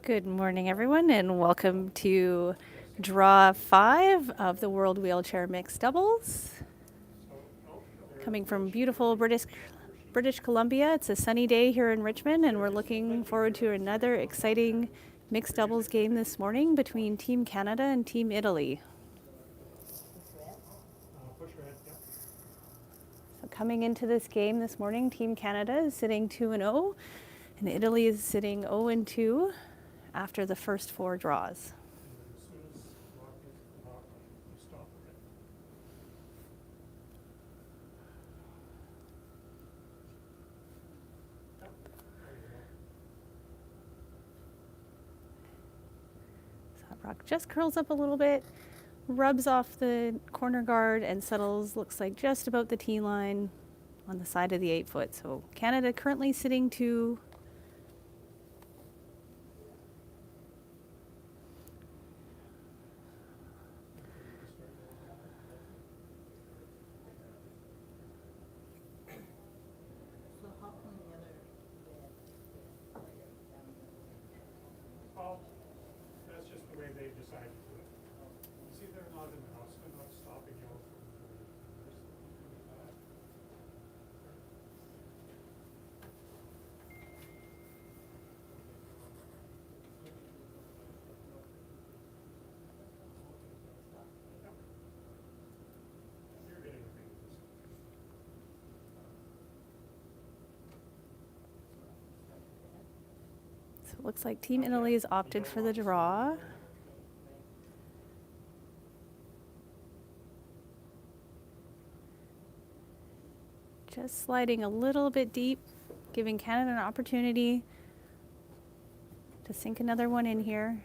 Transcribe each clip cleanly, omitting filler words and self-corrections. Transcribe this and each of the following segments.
Good morning, everyone, and welcome to Draw 5 of the World Wheelchair Mixed Doubles. Coming from beautiful British Columbia, it's a sunny day here in Richmond, and we're looking forward to another exciting mixed doubles game this morning between Team Canada and Team Italy. So coming into this game this morning, Team Canada is sitting 2-0, and Italy is sitting 0-2 after the first 4 draws. So that rock just curls up a little bit, rubs off the corner guard, and settles, looks like just about the tee line on the side of the 8-foot. So Canada currently sitting 2. Well, that's just the way they decided to do it. You see, they're not in the house, they're not stopping you from doing that. You're getting a big piece. So it looks like Team Italy has opted for the draw. Just sliding a little bit deep, giving Canada an opportunity to sink another one in here.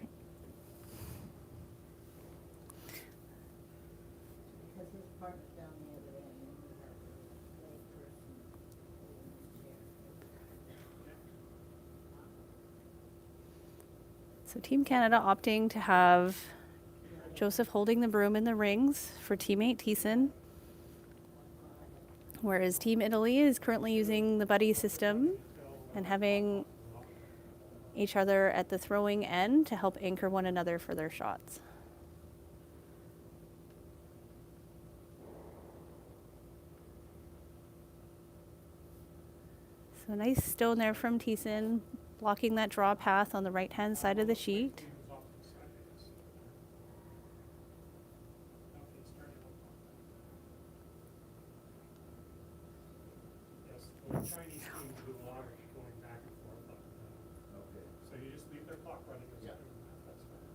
Because his partner's down the other end, and we have a lay person holding the chair. So Team Canada opting to have Joseph holding the broom in the rings for teammate Thiessen, whereas Team Italy is currently using the buddy system and having each other at the throwing end to help anchor one another for their shots. So nice stone there from Thiessen, blocking that draw path on the right-hand side of the sheet. Yes, the Chinese team do a lot of going back and forth up and down. Okay. So you just leave their clock running as Yeah. they're doing that, that's fine.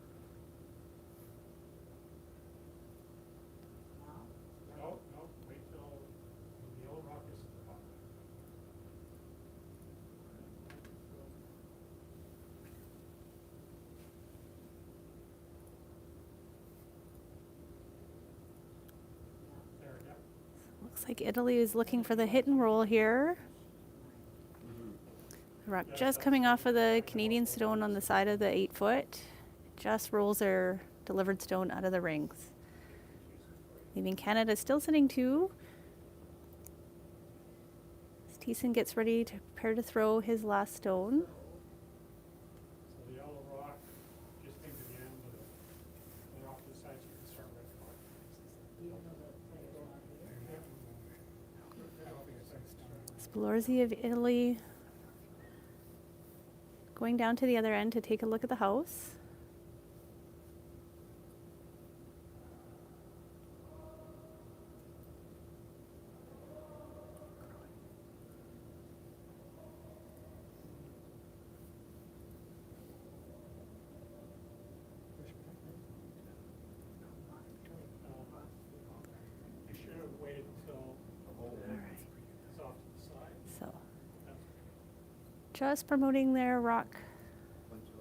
No, wait till the yellow rock is at the bottom. There, yeah. Looks like Italy is looking for the hit and roll here. Mm-hmm. The rock just coming off of the Canadian stone on the side of the 8-foot. Just rolls their delivered stone out of the rings. Leaving Canada still sitting 2. As Thiessen gets ready to prepare to throw his last stone. So the yellow rock, just came to the end of the rock to the side, so you can start red clock. Even though the player's not here. I don't think it's like it's Spalorzi of Italy going down to the other end to take a look at the house. You should have waited until All right. it's off to the side. So That's just promoting their rock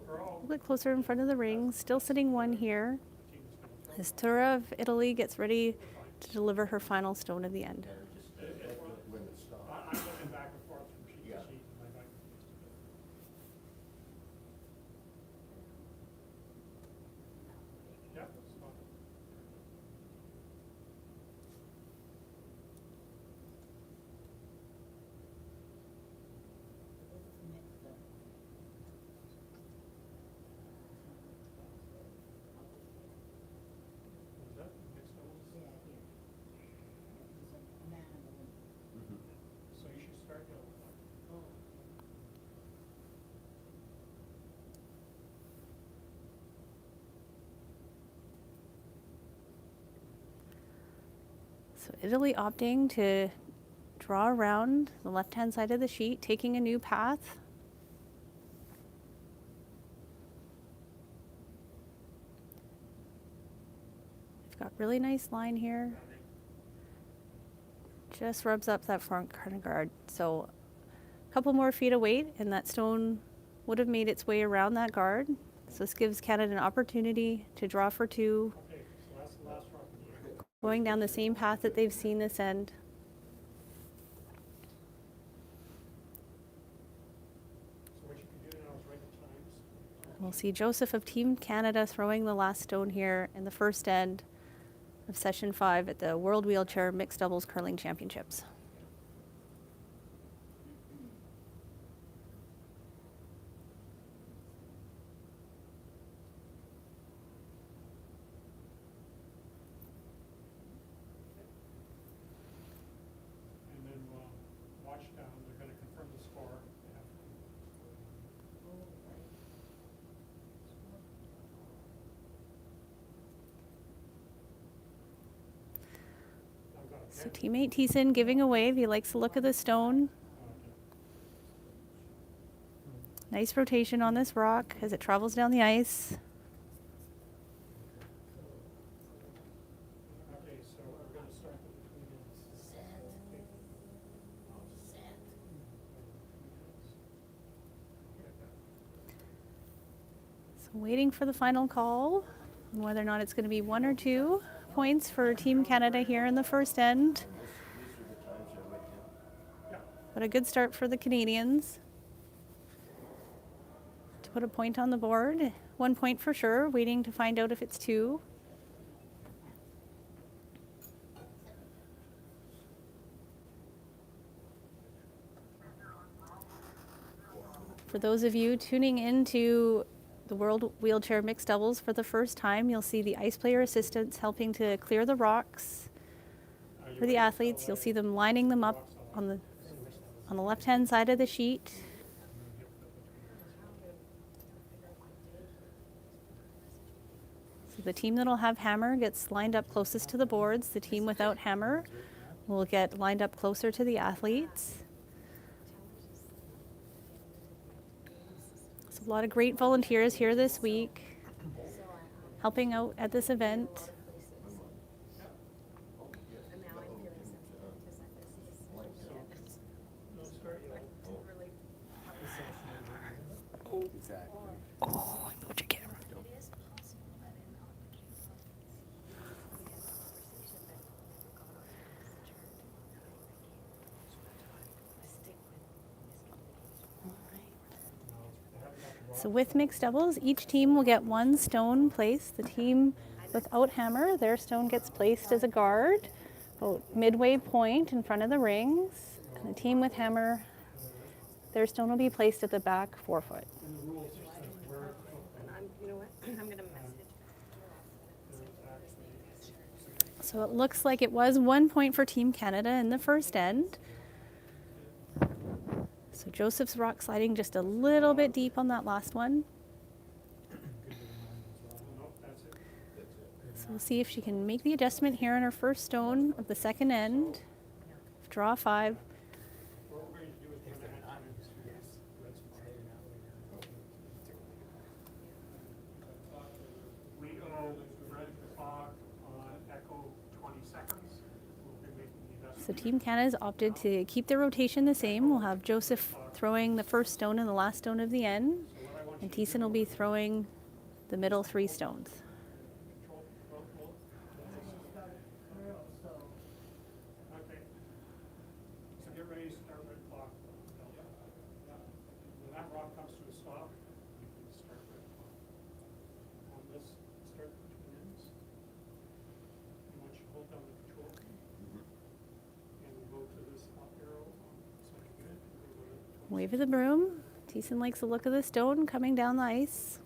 for a all little bit closer in front of the ring. Still sitting 1 here. the team is going to throw. As Tura of Italy gets ready to deliver her final stone of the end. And just when it stopped. I'm looking back and forth from sheet Yeah. to sheet, and I got confused a bit. Yeah, that's fine. This is mixed up. So Italy opting to draw around the left-hand side of the sheet, taking a new path. We've got really nice line here. Just rubs up that front corner guard. So a couple more feet of weight and that stone would have made its way around that guard. So this gives Canada an opportunity to draw for two, Okay, so that's the last rock. going down the same path that they've seen this end. So what you can do now is write the times. We'll see Joseph of Team Canada throwing the last stone here in the first end of session 5 at the World Wheelchair Mixed Doubles Curling Championships. And then watch down, they're going to confirm the score. They have to- I've got a So pen. teammate Thiessen giving a wave. He likes the look of the stone. Nice rotation on this rock as it travels down the ice. Okay, so we're going to start with the Canadians. So waiting for the final call on whether or not it's going to be 1 or 2 points for Team Canada here in the first end. These are the times I went in. Yeah. But a good start for the Canadians to put a point on the board. 1 point for sure, waiting to find out if it's 2. For those of you tuning into the World Wheelchair Mixed Doubles for the first time, you'll see the ice player assistants helping to clear the rocks for the athletes. You'll see them lining them up on the left-hand side of the sheet. So the team that'll have hammer gets lined up closest to the boards. The team without hammer will get lined up closer to the athletes. So a lot of great volunteers here this week helping out at this event. Oh, I moved your camera. So with mixed doubles, each team will get 1 stone placed. The team without hammer, their stone gets placed as a guard, about midway point in front of the rings. And the team with hammer, their stone will be placed at the back 4 foot. I'm gonna message. So it looks like it was 1 point for Team Canada in the first end. So Joseph's rock sliding just a little bit deep on that last one. So we'll see if she can make the adjustment here on her first stone of the second end. Draw 5. What we're going to do is we're going to have time to do this. We go red clock on echo 20 seconds. We'll be making the adjustment. So Team Canada's opted to keep the rotation the same. We'll have Joseph throwing the first stone and the last stone of the end. And Thiessen will be throwing the middle 3 stones. Okay. So get ready to start red clock. When that rock comes to a stop, you can start red clock. On this, start between ends. And once you hold down the control, and we'll go to this up arrow on the second bit, and we'll go to 20. Wave of the broom. Thiessen likes the look of the stone coming down the ice.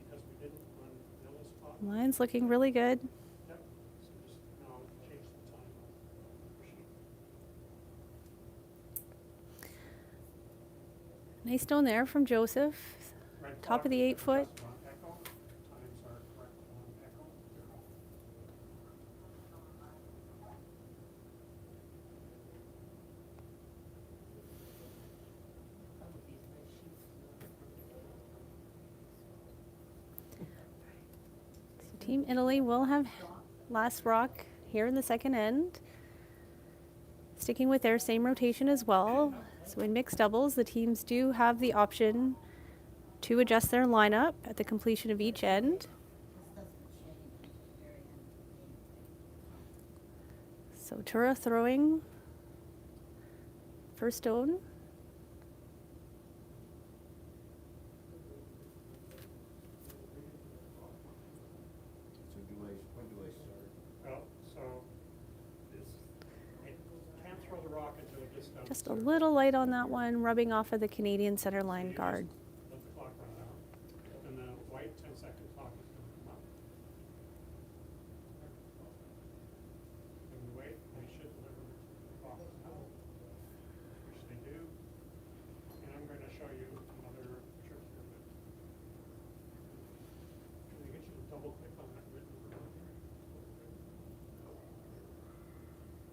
Because we didn't on Villa's clock. Line's looking really good. Yep. So just now change the time on the sheet. Nice stone there from Joseph. Red Top clock of the 8 foot. on echo. Times are correct on echo. Team Italy will have last rock here in the second end, sticking with their same rotation as well. So in mixed doubles, the teams do have the option to adjust their lineup at the completion of each end. This doesn't change until the very end of the game. So Tura throwing first stone. So when do I start? Well, so I can't throw the rock until it gets down. Just a little light on that one, rubbing off of the Canadian center line guard. Let the clock run out. And the white 10-second clock is going to come up. And we wait, they should deliver the clock now, which they do. And I'm going to show you another trick here. Can I get you to double click on that written word here?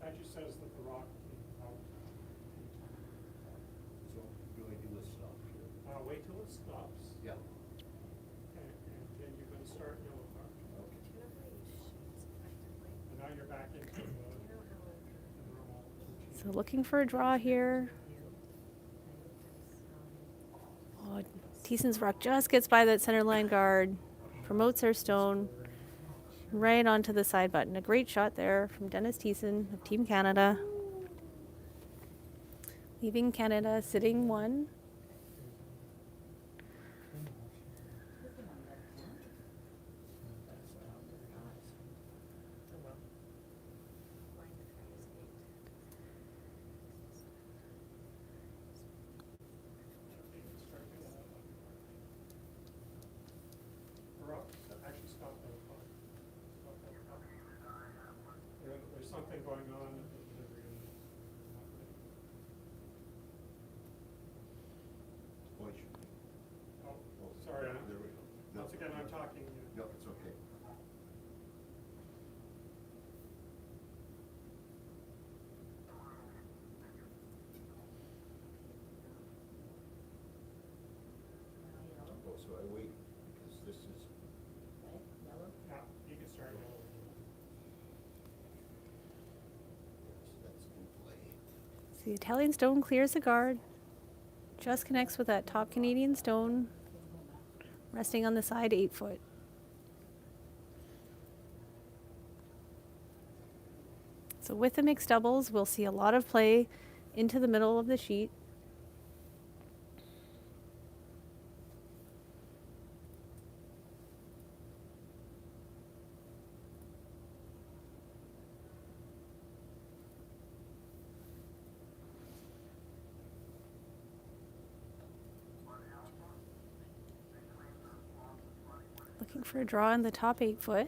That just says that the rock is out. So do I do a stop here? Wait till it stops, Yeah. and then you're going to start yellow card. Okay. And now you're back into the normal routine. So looking for a draw here. Oh, Thiessen's rock just gets by that center line guard, promotes her stone right onto the side button. A great shot there from Dennis Thiessen of Team Canada. Leaving Canada sitting one. Actually, stop that clock. Stop that clock. There's something going on at the delivery of this. Point should be. Oh, sorry. There we go. No. Once again, I'm talking. No, it's okay. Oh, so I wait because this is, Right, yellow? Yeah, you can start now. that's in play. So the Italian stone clears the guard. Just connects with that top Canadian stone, resting on the side 8 foot. So with the mixed doubles, we'll see a lot of play into the middle of the sheet. Looking for a draw in the top 8 foot.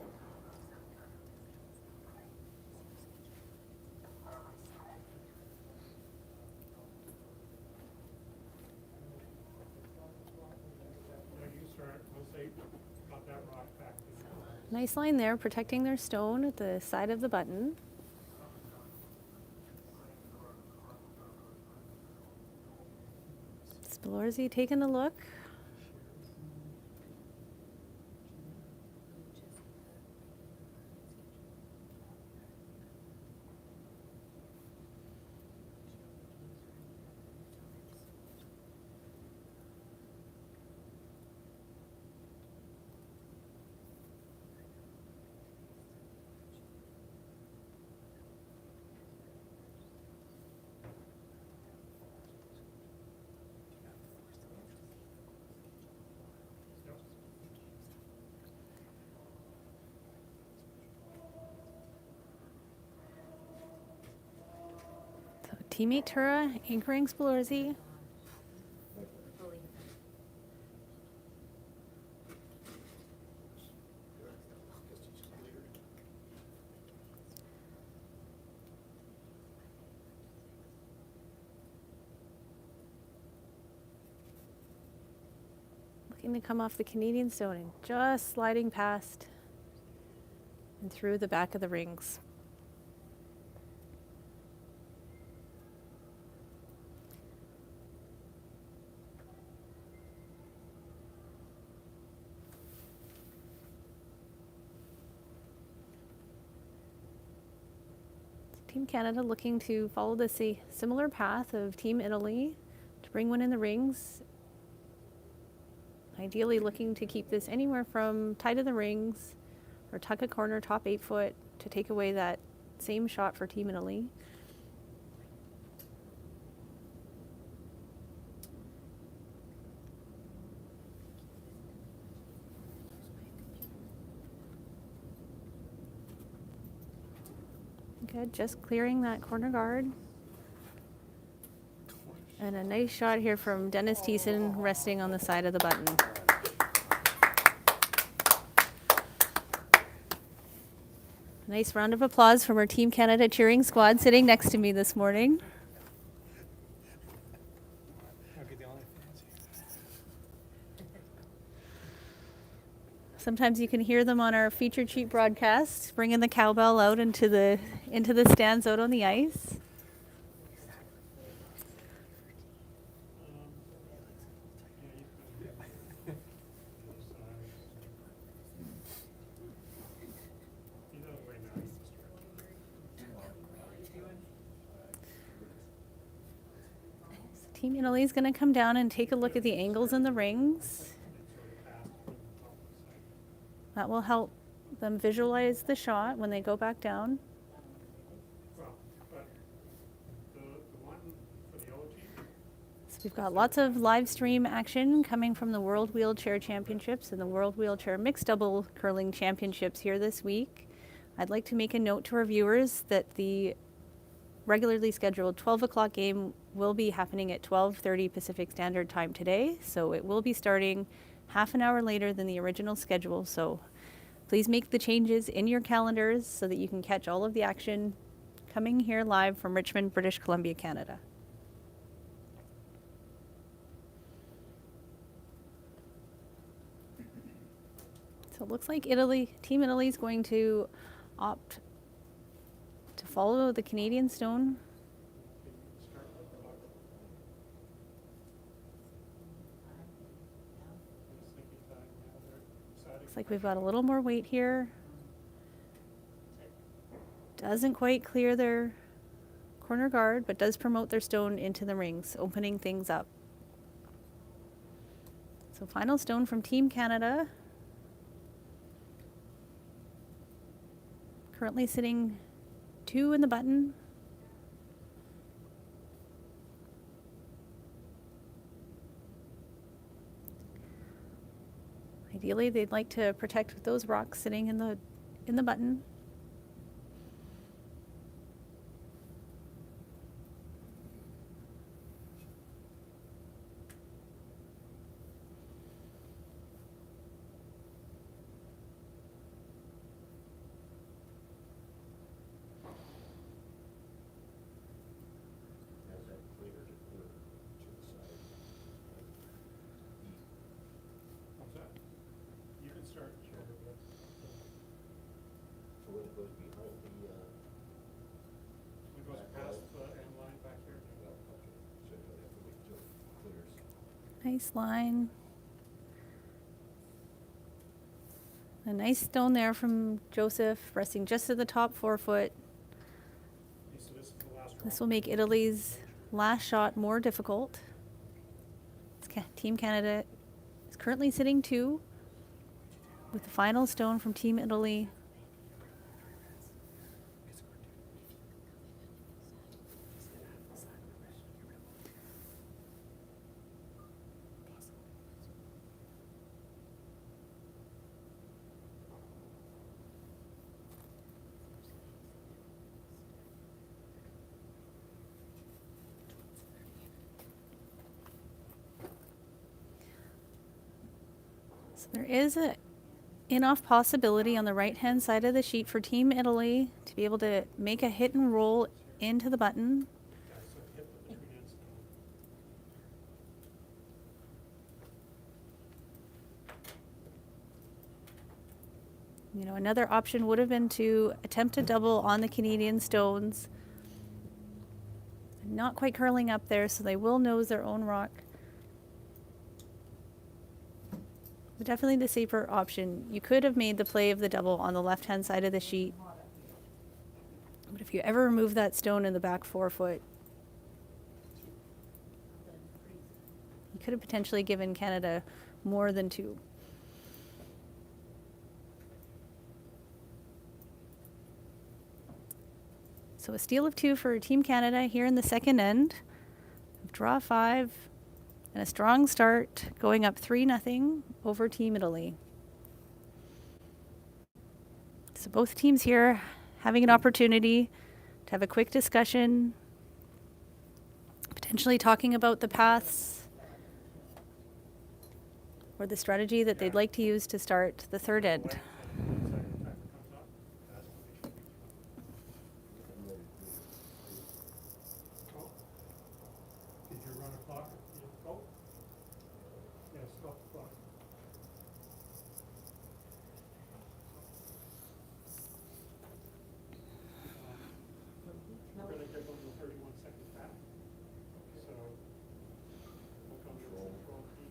You start once they got that rock back. Nice line there, protecting their stone at the side of the button. Spilorzi taking a look. So teammate Tura anchoring Spilorzi. Guess he's cleared. Looking to come off the Canadian stone and just sliding past and through the back of the rings. Team Canada looking to follow the similar path of Team Italy to bring one in the rings. Ideally looking to keep this anywhere from tie to the rings or tuck a corner top 8 foot to take away that same shot for Team Italy. Good, just clearing that corner guard. And a nice shot here from Dennis Thiessen resting on the side of the button. Nice round of applause from our Team Canada cheering squad sitting next to me this morning. Okay, the only fans here. Sometimes you can hear them on our featured sheet broadcast, bringing the cowbell out into the stands out on the ice. Team Italy is going to come down and take a look at the angles in the rings. That will help them visualize the shot when they go back down. So we've got lots of live stream action coming from the World Wheelchair Championships and the World Wheelchair Mixed Double Curling Championships here this week. I'd like to make a note to our viewers that the regularly scheduled 12 o'clock game will be happening at 12:30 Pacific Standard Time today. So it will be starting half an hour later than the original schedule. So please make the changes in your calendars so that you can catch all of the action coming here live from Richmond, British Columbia, Canada. So it looks like Team Italy is going to opt to follow the Canadian stone. Looks like we've got a little more weight here. Doesn't quite clear their corner guard, but does promote their stone into the rings, opening things up. So final stone from Team Canada. Currently sitting 2 in the button. Ideally, they'd like to protect those rocks sitting in the button. Has that clear to the side? How's that? You can start, sure, but So when it goes behind the, it goes past the end line back here. well, okay, so you don't have to wait till it clears. Nice line. A nice stone there from Joseph, resting just at the top 4 foot. So this is the last This round. will make Italy's last shot more difficult. Team Canada is currently sitting 2, with the final stone from Team Italy. So there is a in-off possibility on the right-hand side of the sheet for Team Italy to be able to make a hit and roll into the button. Yeah, so hit the between ends. You know, another option would have been to attempt a double on the Canadian stones. Not quite curling up there, so they will nose their own rock. But definitely the safer option. You could have made the play of the double on the left-hand side of the sheet, But if you ever remove that stone in the back 4 foot, then freeze. you could have potentially given Canada more than 2. So a steal of 2 for Team Canada here in the second end. Draw 5 and a strong start, going up 3-0 over Team Italy. So both teams here having an opportunity to have a quick discussion, potentially talking about the paths or the strategy that they'd like to use to start the third end. Second timer comes up, that's when they should be I'm ready to do it. Oh. Did you run a clock? Oh. Yeah, stop the clock. We're gonna give them the 31 seconds back. So, look on the control key.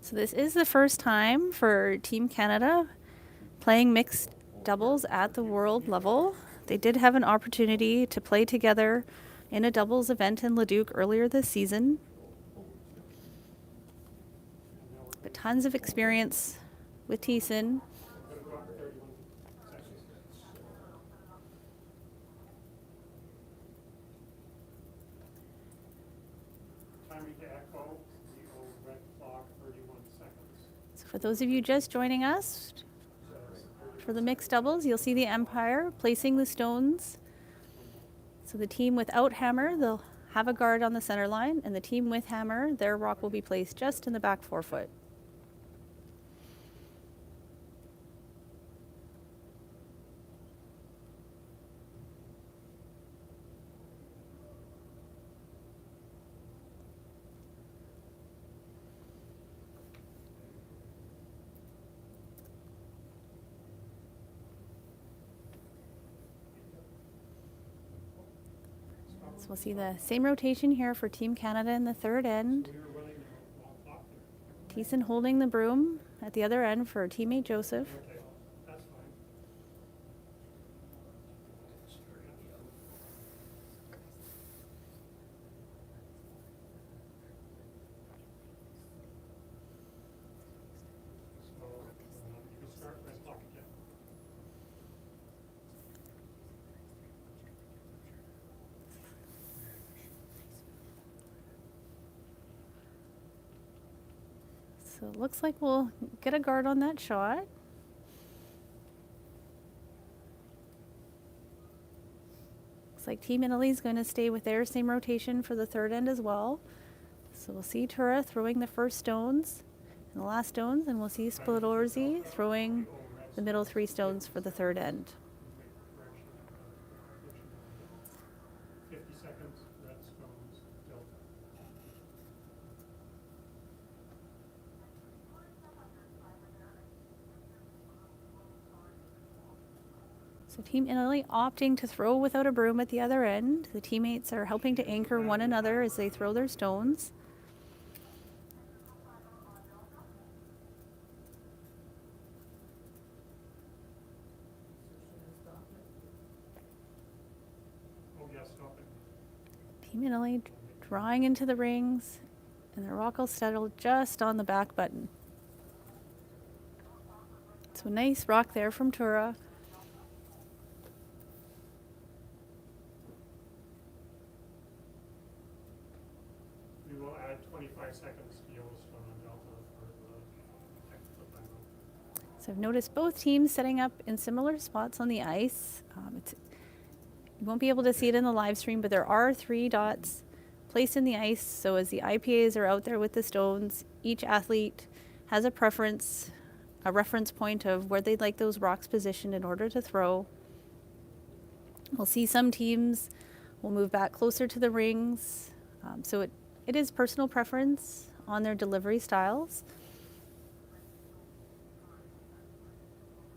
So this is the first time for Team Canada playing mixed doubles at the world level. They did have an opportunity to play together in a doubles event in Leduc earlier this season. But tons of experience with Thiessen. We're gonna go up to 31 seconds. Timing to echo, the old red clock, 31 seconds. So for those of you just joining us, for the mixed doubles, you'll see the umpire placing the stones. So the team without hammer, they'll have a guard on the center line, and the team with hammer, their rock will be placed just in the back 4 foot. So we'll see the same rotation here for Team Canada in the third end. We were running the wrong clock there. Thiessen holding the broom at the other end for teammate Joseph. Okay, that's fine. So, you can start red clock again. So it looks like we'll get a guard on that shot. Looks like Team Italy's going to stay with their same rotation for the third end as well. So we'll see Tura throwing the first stones and the last stones, and we'll see Spalorzi throwing the middle 3 stones for the third end. Correction, 50 seconds, red stones, delta. So Team Italy opting to throw without a broom at the other end. The teammates are helping to anchor one another as they throw their stones. Oh, yeah, stop it. Team Italy drawing into the rings, and the rock will settle just on the back button. So a nice rock there from Tura. We will add 25 seconds to Yellowstone and Delta for the technical timeout. So I've noticed both teams setting up in similar spots on the ice. You won't be able to see it in the live stream, but there are 3 dots placed in the ice. So as the IPAs are out there with the stones, each athlete has a preference, a reference point of where they'd like those rocks positioned in order to throw. We'll see some teams will move back closer to the rings. So it is personal preference on their delivery styles.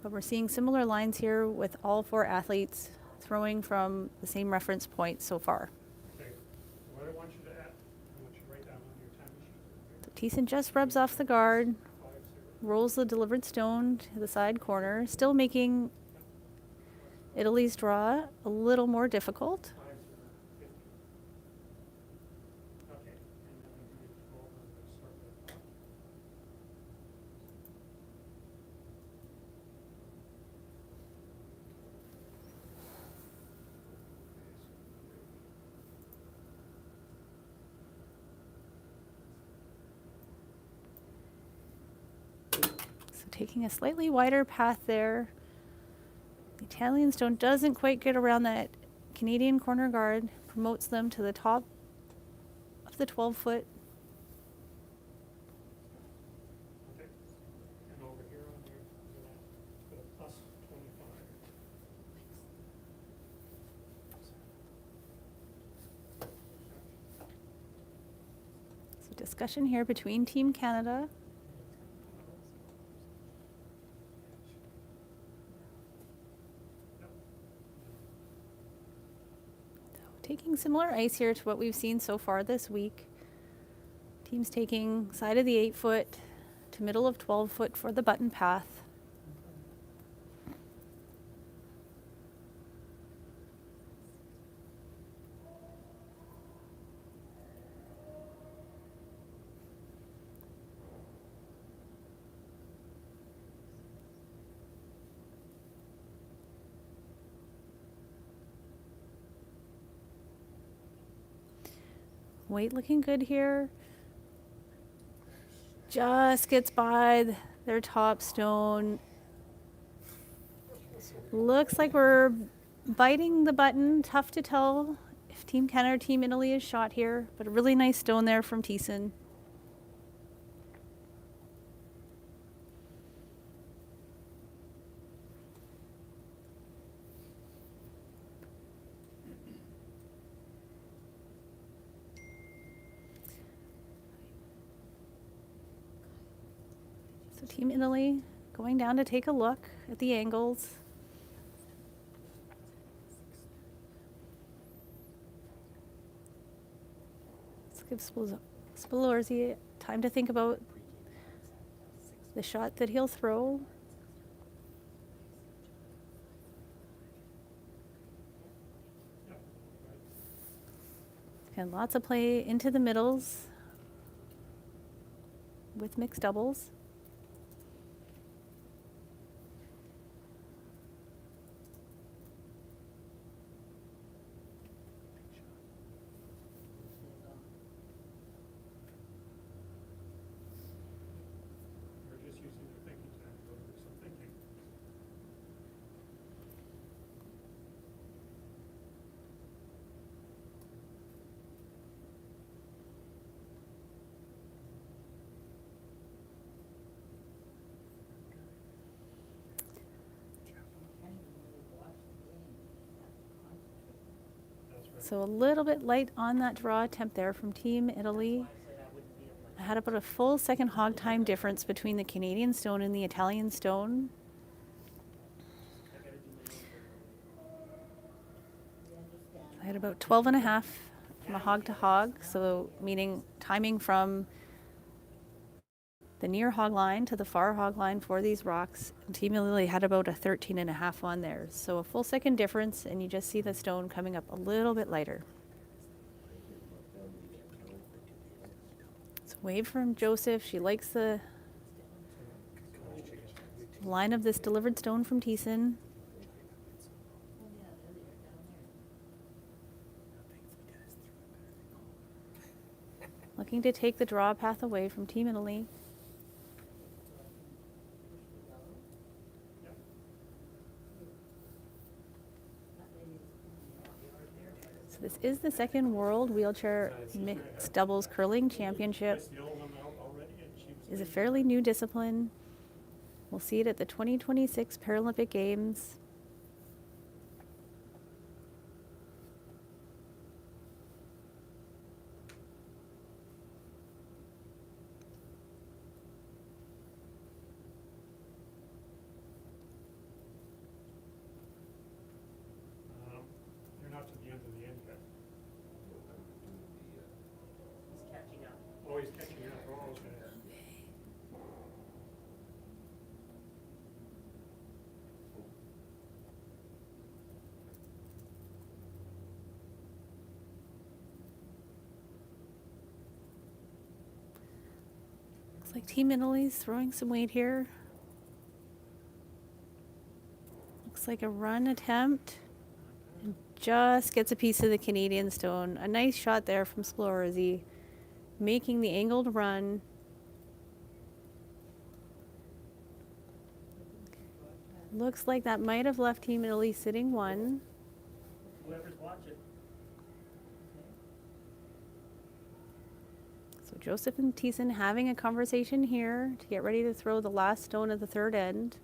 But we're seeing similar lines here with all 4 athletes throwing from the same reference point so far. Okay, what I want you to add, I want you to write down on your time sheet. So Thiessen just rubs off the guard, 5-0. rolls the delivered stone to the side corner, still making Italy's draw a little more difficult. Fives are 50. Okay, and then we do 12 on the start with top. So taking a slightly wider path there. The Italian stone doesn't quite get around that Canadian corner guard, promotes them to the top of the 12-foot. Okay, and over here on here, we're gonna put a plus 25. So discussion here between Team Canada. Taking similar ice here to what we've seen so far this week. Teams taking side of the 8-foot to middle of 12-foot for the button path. Weight looking good here. Just gets by their top stone. Looks like we're biting the button. Tough to tell if Team Canada or Team Italy is shot here, but a really nice stone there from Thiessen. So Team Italy going down to take a look at the angles. Let's give Spalorzi time to think about the shot that he'll throw. Yep, right. And lots of play into the middles with mixed doubles. We're just using the thinking time to go through some thinking. Can't even really watch the game, you have to concentrate. That's right. So a little bit light on that draw attempt there from Team Italy. I had about a full second hog time difference between the Canadian stone and the Italian stone. We understand. I had about 12 and a half from a hog to hog, so meaning timing from the near hog line to the far hog line for these rocks. And Team Italy had about a 13 and a half on there. So a full second difference, and you just see the stone coming up a little bit lighter. It's a wave from Joseph. She likes the line of this delivered stone from Thiessen. Oh, yeah, there they are, down there. Looking to take the draw path away from Team Italy. Push the yellow. Yep. That lady is coming out. So this is the second World Wheelchair Mixed Doubles Curling Championship. Placed the old one out already, and she was Is a fairly new discipline. We'll see it at the 2026 Paralympic Games. You're not to the end of the end yet. He's catching up. Oh, he's catching up. Oh, okay. Looks like Team Italy's throwing some weight here. Looks like a run attempt. And just gets a piece of the Canadian stone. A nice shot there from Splorzy, making the angled run. Looks like that might have left Team Italy sitting one. Whoever's watching. So Joseph and Thiessen having a conversation here to get ready to throw the last stone at the third end.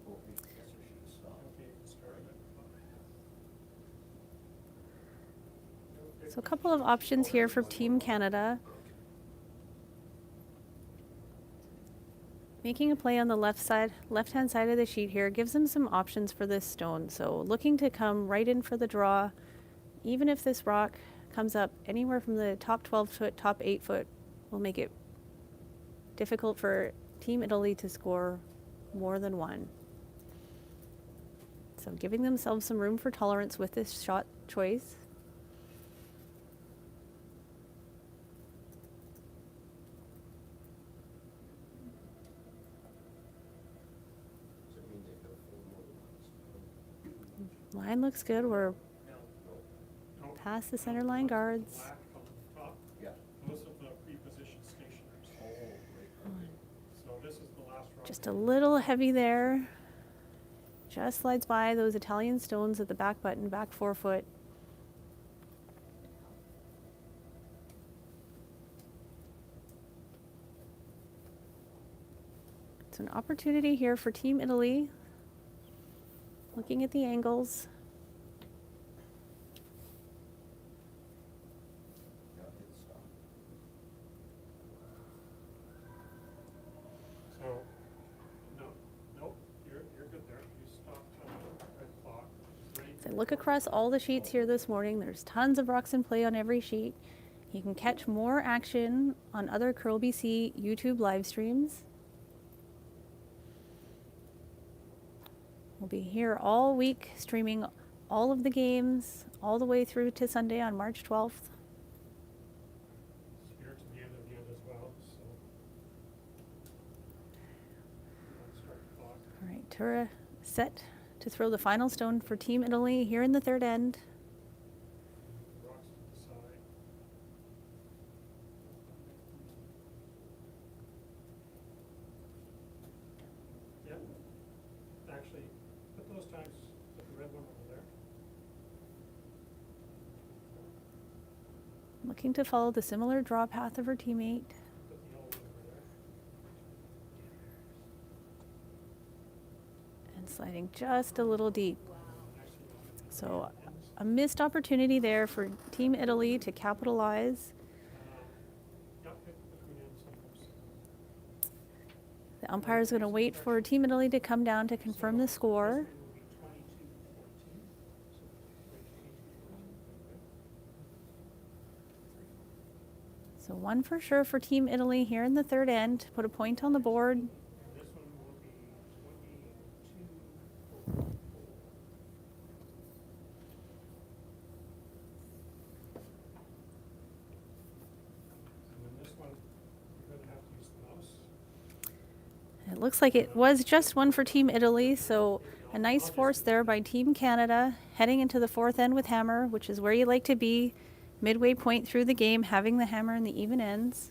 Oh, yes, sir, she stopped. Okay, start at 5. So a couple of options here for Team Canada. Making a play on the left-hand side of the sheet here gives them some options for this stone. So looking to come right in for the draw, even if this rock comes up anywhere from the top 12 foot, top 8 foot, will make it difficult for Team Italy to score more than one. So giving themselves some room for tolerance with this shot choice. So it means they could afford more than once. Line looks good. We're No. No. past the center line guards. Black on the top, Yeah. those are the pre-positioned stationers. Oh, right. So this is the last round. Just a little heavy there. Just slides by those Italian stones at the back button, back 4 foot. It's an opportunity here for Team Italy. Looking at the angles. Yeah, it's stopped. So, no, nope, you're good there. You stopped red clock. Ready As I to look go. across all the sheets here this morning, there's tons of rocks in play on every sheet. You can catch more action on other Curl BC YouTube live streams. We'll be here all week streaming all of the games all the way through to Sunday on March 12th. Here to the end of the end as well, so. Let's start the clock. All right, Tura set to throw the final stone for Team Italy here in the third end. Rocks to the side. Yep. Actually, put those times, put the red one over there. Looking to follow the similar draw path of her teammate. Put the yellow one over there. And sliding just a little deep. Actually, So a missed opportunity there for Team Italy to capitalize. yep, hit between ends sometimes. The umpire is going to wait for Team Italy to come down to confirm the score. This one will be 22-14. So So one for sure for Team Italy here in the third end to put a point on the board. and this one will be 22-4. And then this one, you're gonna have to use the mouse. It looks like it was just one for Team Italy, so a nice force there by Team Canada heading into the fourth end with hammer, which is where you like to be midway point through the game, having the hammer in the even ends.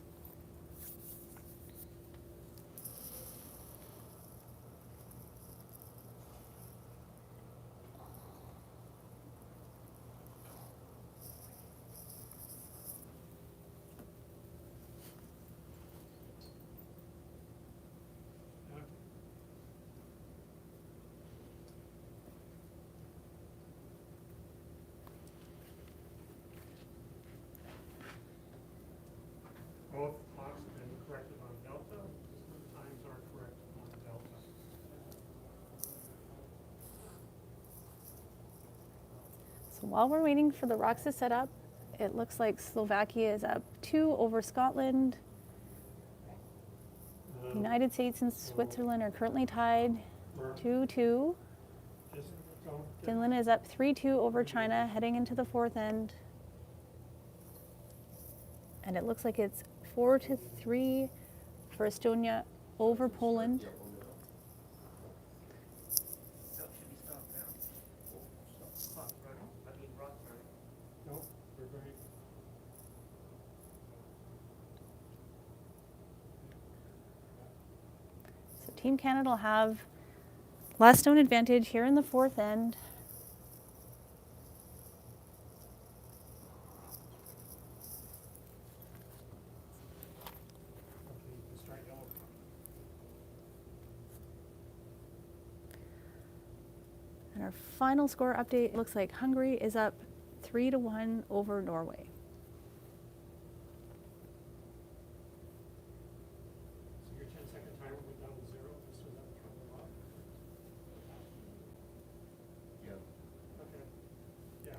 Okay. Both clocks have been corrected on delta, the times aren't correct on delta. So while we're waiting for the rocks to set up, it looks like Slovakia is up 2 over Scotland. United States and Switzerland are currently tied We're 2-2. just don't get- Finland is up 3-2 over China, heading into the fourth end. And it looks like it's 4-3 for Estonia over Poland. Yeah, hold it up. So it should be stopped now. Clock running, I mean rock running. No, we're going. So Team Canada will have last stone advantage here in the fourth end. Okay, you can start yellow. And our final score update looks like Hungary is up 3-1 over Norway. So your 10-second timer went down to 0, this was at the trouble off. Yeah. Okay, yeah.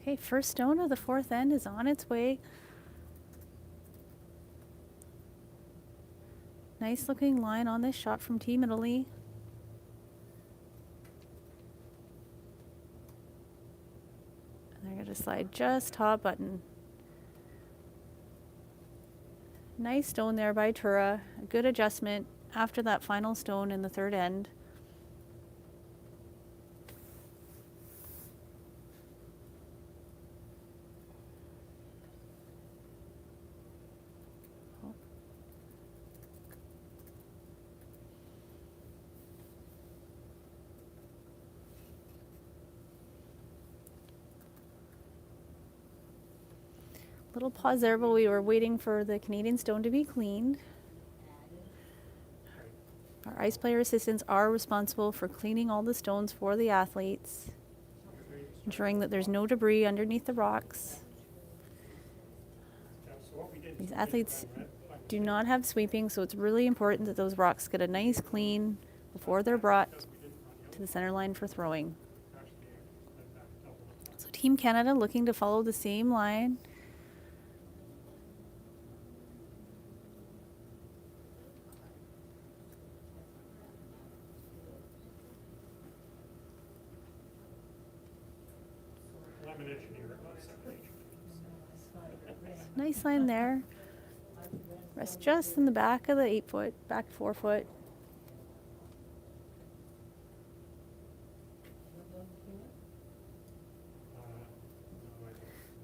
Okay, first stone of the fourth end is on its way. Nice looking line on this shot from Team Italy. And they're going to slide just top button. Nice stone there by Tura. A good adjustment after that final stone in the third end. Little pause there while we were waiting for the Canadian stone to be cleaned. Our ice player assistants are responsible for cleaning all the stones for the athletes, ensuring that there's no debris underneath the rocks. Yeah, so what we did is These we athletes ran red by do mistake. not have sweeping, so it's really important that those rocks get a nice clean before they're brought Because we didn't run to the center line for throwing. yellow, actually, went back double the time. So Team Canada looking to follow the same line. Lamination here, about 7 inches. Nice line there. Rest just in the back of the 8-foot, back 4-foot. No, I don't.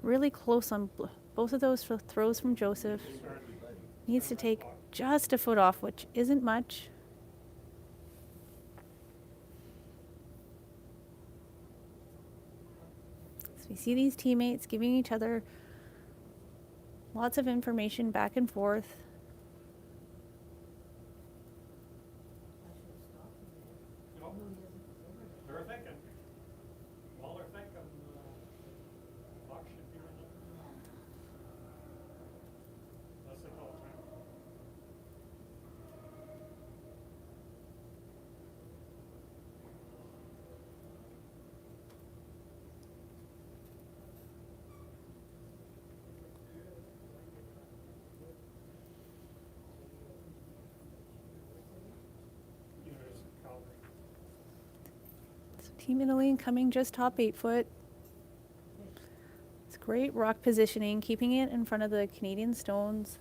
Really close on both of those throws from Joseph. Start Needs to take just a foot off, which isn't much. So we see these teammates giving each other lots of information back and forth. No, they're thinking. While they're thinking, clock should be running. That's the call time. University of Calgary. So Team Italy coming just top 8-foot. It's great rock positioning, keeping it in front of the Canadian stones,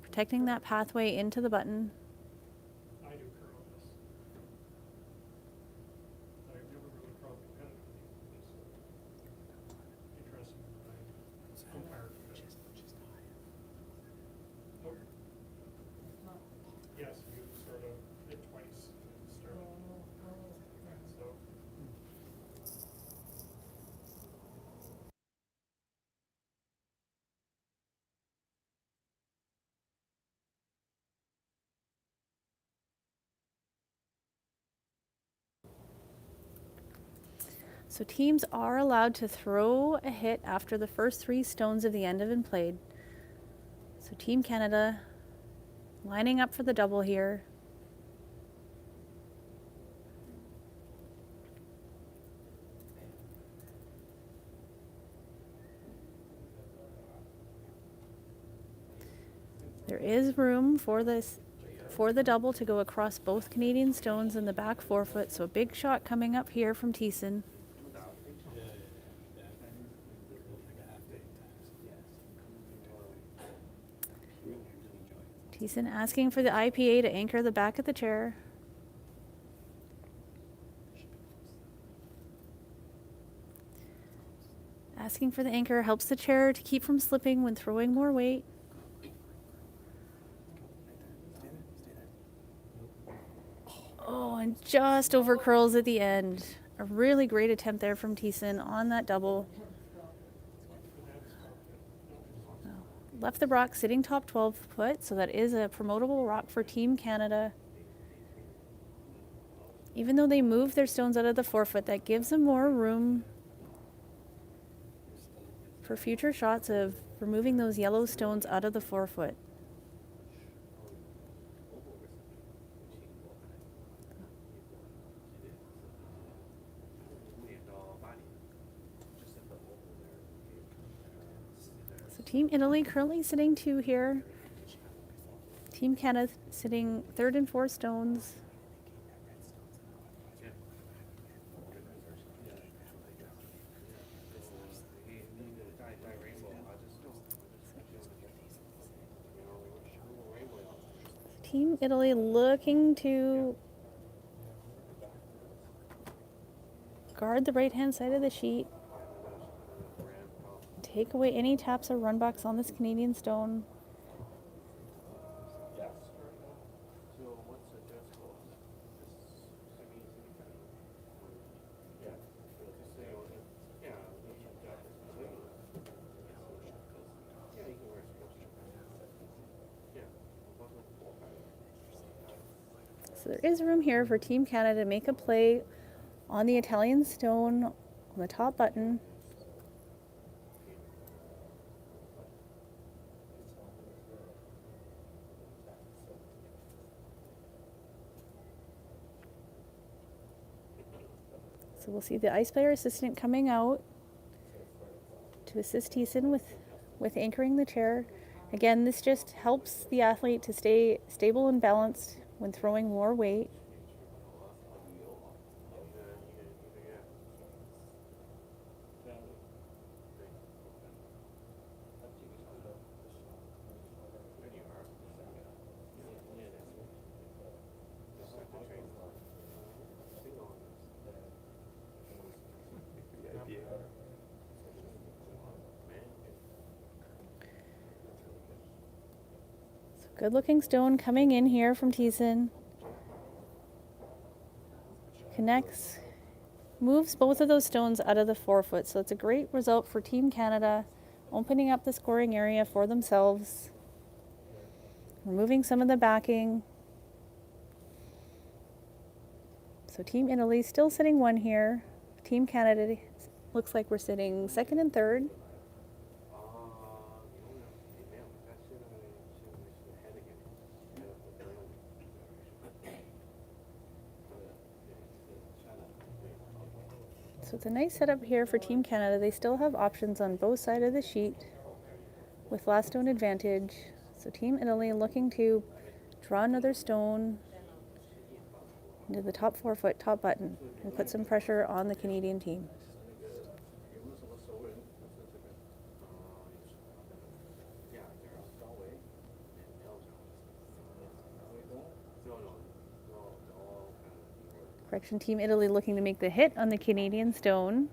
protecting that pathway into the button. I do curl this. But I've never really curled competitively. It's interesting that I umpire competitively. Oh. Yes, you sort of hit twice and start. So. So teams are allowed to throw a hit after the first 3 stones of the end have been played. So Team Canada lining up for the double here. is room for the double to go across both Canadian stones in the back forefoot. So a big shot coming up here from Thiessen. Thiessen asking for the IPA to anchor the back of the chair. Asking for the anchor helps the chair to keep from slipping when throwing more weight. Oh, and just over curls at the end. A really great attempt there from Thiessen on that double. Left the rock sitting top 12 foot, so that is a promotable rock for Team Canada. Even though they move their stones out of the forefoot, that gives them more room for future shots of removing those yellow stones out of the forefoot. So Team Italy currently sitting 2 here. Team Canada sitting 3rd and 4th stones. Team Italy looking to guard the right-hand side of the sheet. Take away any taps or runbacks on this Canadian stone. So there is room here for Team Canada to make a play on the Italian stone on the top button. So we'll see the ice player assistant coming out to assist Thiessen with anchoring the chair. Again, this just helps the athlete to stay stable and balanced when throwing more weight. Good looking stone coming in here from Thiessen. Connects, moves both of those stones out of the forefoot. So it's a great result for Team Canada, opening up the scoring area for themselves, removing some of the backing. So Team Italy still sitting 1 here. Team Canada looks like we're sitting 2nd and 3rd. So it's a nice setup here for Team Canada. They still have options on both sides of the sheet with last stone advantage. So Team Italy looking to draw another stone into the top forefoot, top button, and put some pressure on the Canadian team. Correction, Team Italy looking to make the hit on the Canadian stone.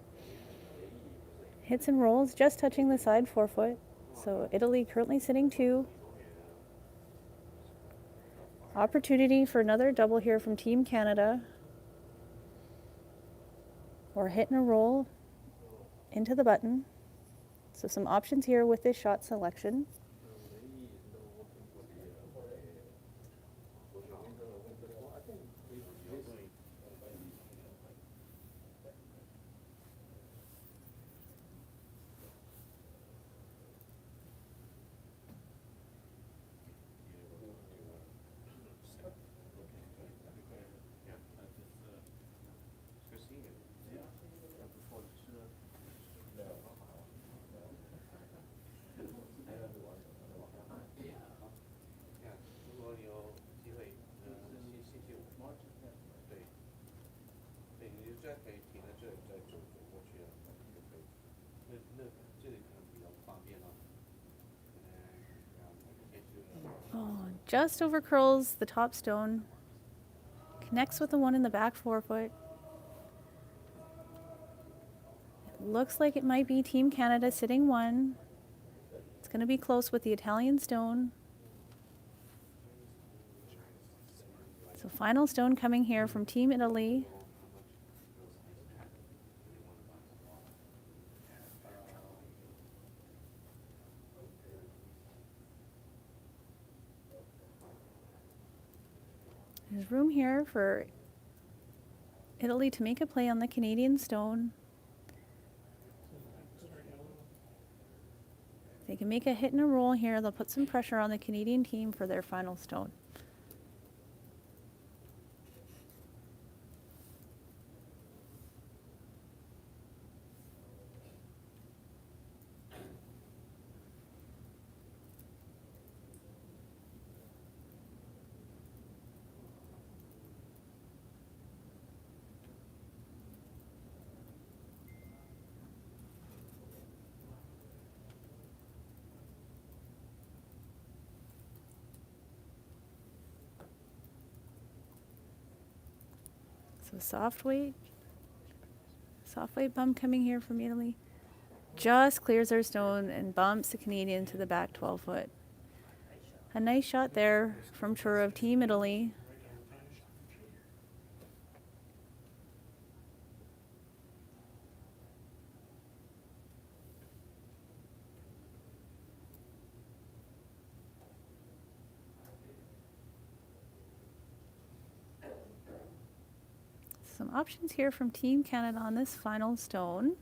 Hits and rolls, just touching the side forefoot. So Italy currently sitting 2. Opportunity for another double here from Team Canada. Or hit and a roll into the button. So some options here with this shot selection. just over curls the top stone, connects with the one in the back forefoot. It looks like it might be Team Canada sitting one. It's going to be close with the Italian stone. So final stone coming here from Team Italy. There's room here for Italy to make a play on the Canadian stone. If they can make a hit and a roll here, they'll put some pressure on the Canadian team for their final stone. So soft weight bump coming here from Italy. Just clears their stone and bumps the Canadian to the back 12 foot. A nice shot there from Chura of Team Italy. Some options here from Team Canada on this final stone.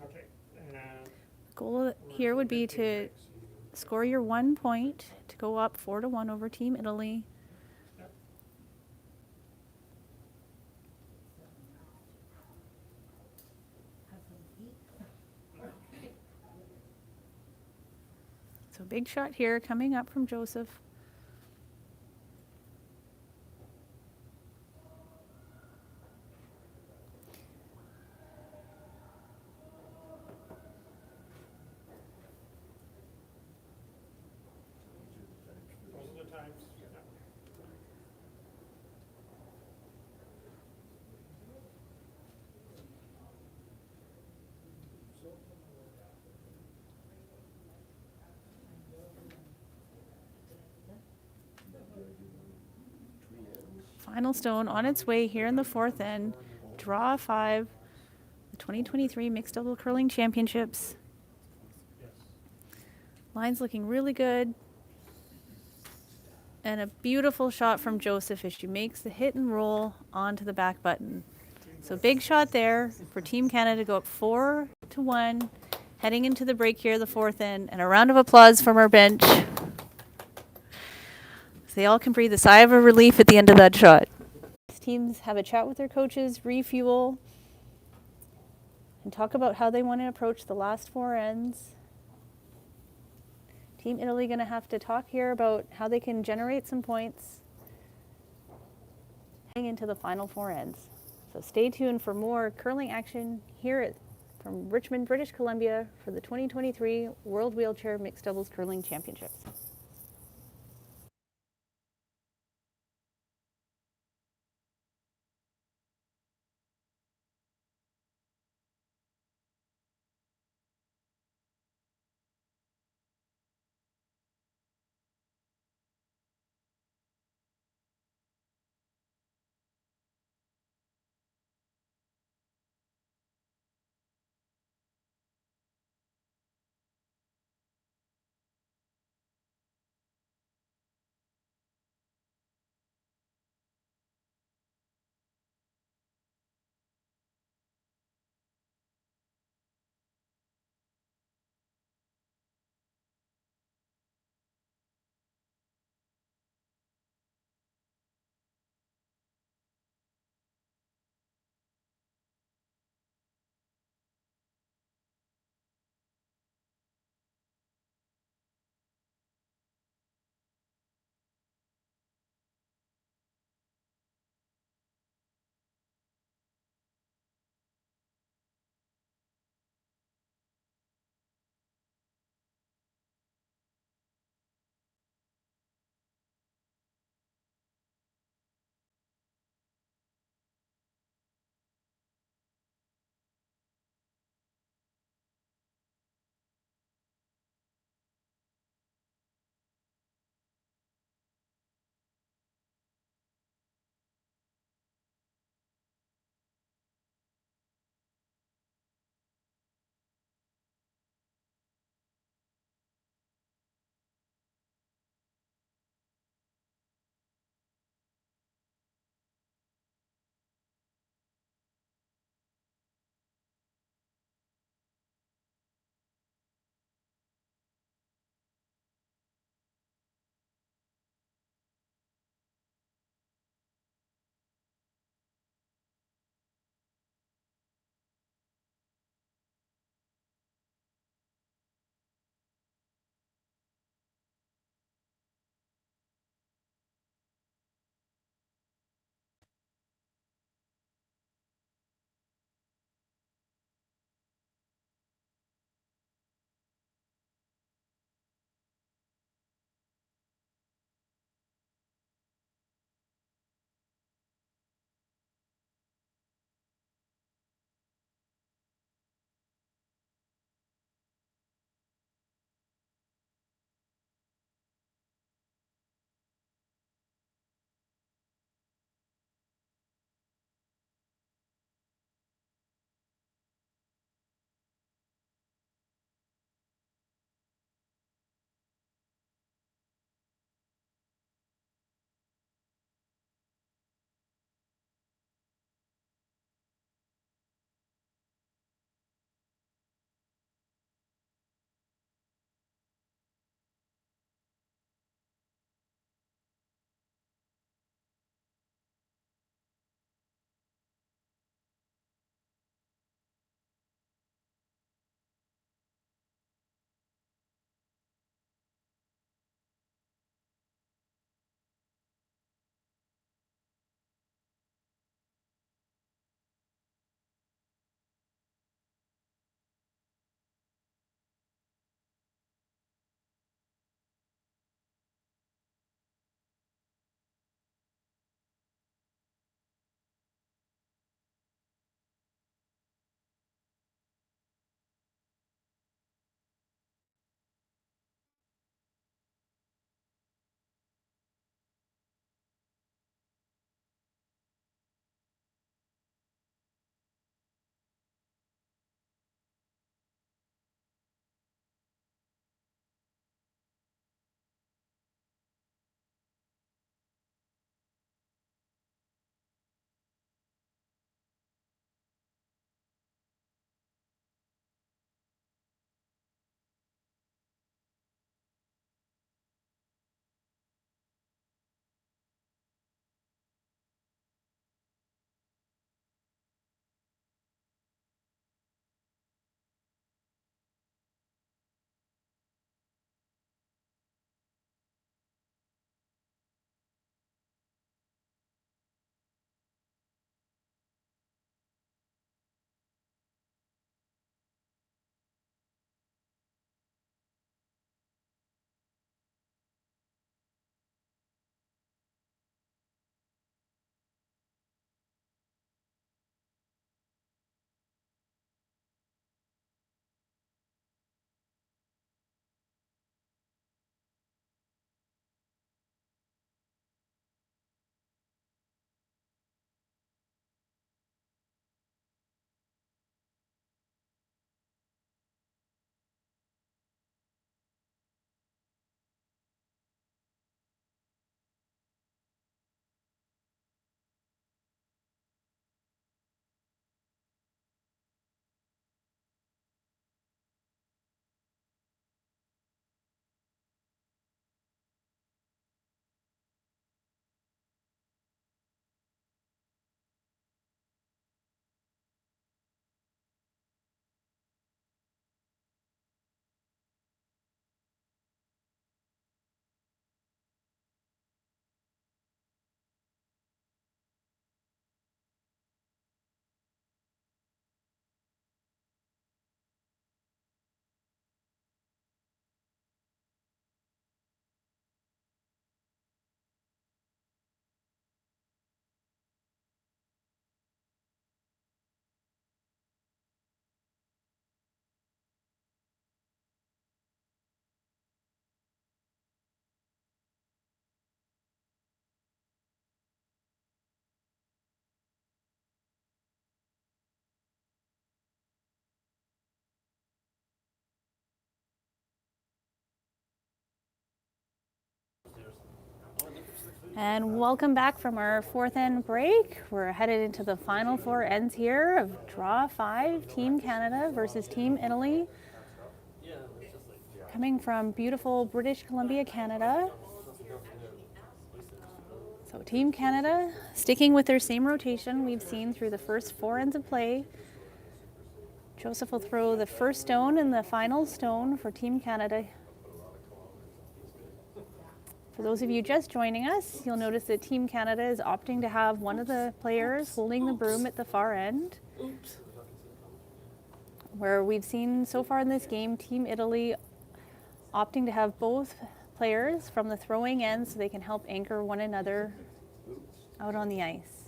Okay, and, Goal here would be to score your 1 point to go up 4-1 over Team Italy. Have some heat. So big shot here coming up from Joseph. those are the times. Yeah. Final stone on its way here in the fourth end. Draw 5, the 2023 Mixed Double Curling Championships. Yes. Line's looking really good. And a beautiful shot from Joseph as she makes the hit and roll onto the back button. So big shot there for Team Canada to go up 4-1, heading into the break here, the fourth end. And a round of applause from our bench. So they all can breathe a sigh of relief at the end of that shot. Teams have a chat with their coaches, refuel, and talk about how they want to approach the last 4 ends. Team Italy going to have to talk here about how they can generate some points heading into the final 4 ends. So stay tuned for more curling action here from Richmond, British Columbia for the 2023 World Wheelchair Mixed Doubles Curling Championships. And welcome back from our fourth end break. We're headed into the final four ends here of draw 5, Team Canada versus Team Italy. Coming from beautiful British Columbia, Canada. So Team Canada sticking with their same rotation we've seen through the first four ends of play. Joseph will throw the first stone and the final stone for Team Canada. For those of you just joining us, you'll notice that Team Canada is opting to have one of the players holding the broom at the far end. Where we've seen so far in this game, Team Italy opting to have both players from the throwing end so they can help anchor one another out on the ice.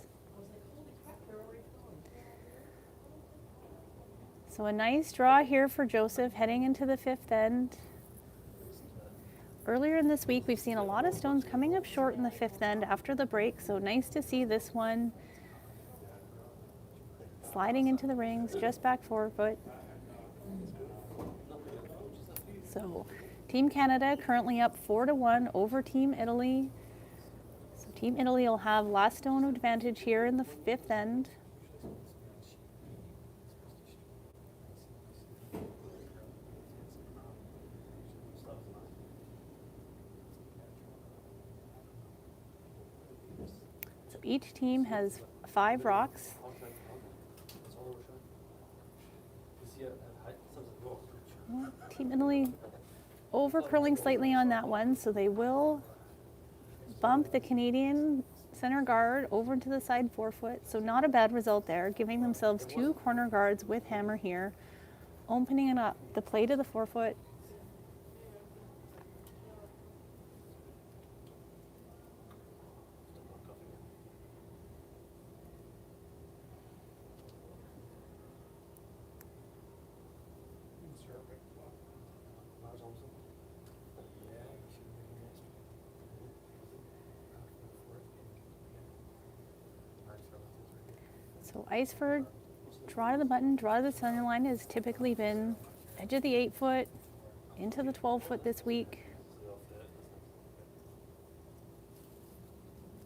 So a nice draw here for Joseph heading into the fifth end. Earlier in this week, we've seen a lot of stones coming up short in the fifth end after the break, so nice to see this one sliding into the rings, just back 4 foot. So Team Canada currently up 4-1 over Team Italy. So Team Italy will have last stone advantage here in the fifth end. Each team has 5 rocks. Team Italy over curling slightly on that one, so they will bump the Canadian center guard over to the side 4 foot. So not a bad result there, giving themselves 2 corner guards with hammer here, opening up the play to the 4 foot. So ice for draw to the button, draw to the center line has typically been edge of the 8 foot into the 12 foot this week.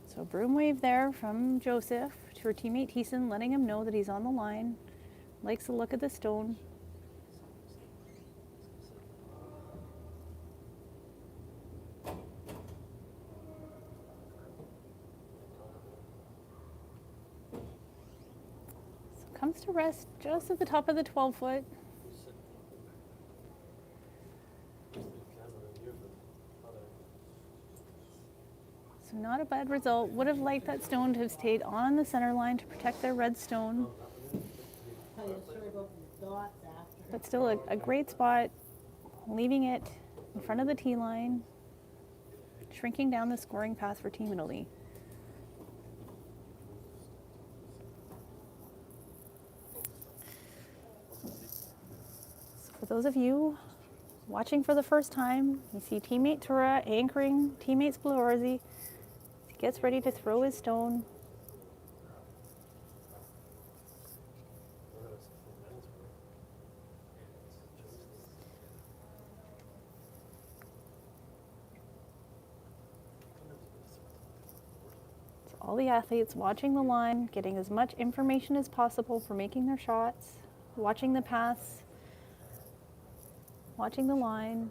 So broom wave there from Joseph to her teammate Thiessen, letting him know that he's on the line. Likes the look of the stone. Comes to rest just at the top of the 12 foot. So not a bad result. Would have liked that stone to have stayed on the center line to protect their red stone. Tell you a story about the dots after. But still a great spot, leaving it in front of the tee line, shrinking down the scoring path for Team Italy. For those of you watching for the first time, you see teammate Tura anchoring teammate Splorzi. He gets ready to throw his stone. So all the athletes watching the line, getting as much information as possible for making their shots, watching the paths, watching the line.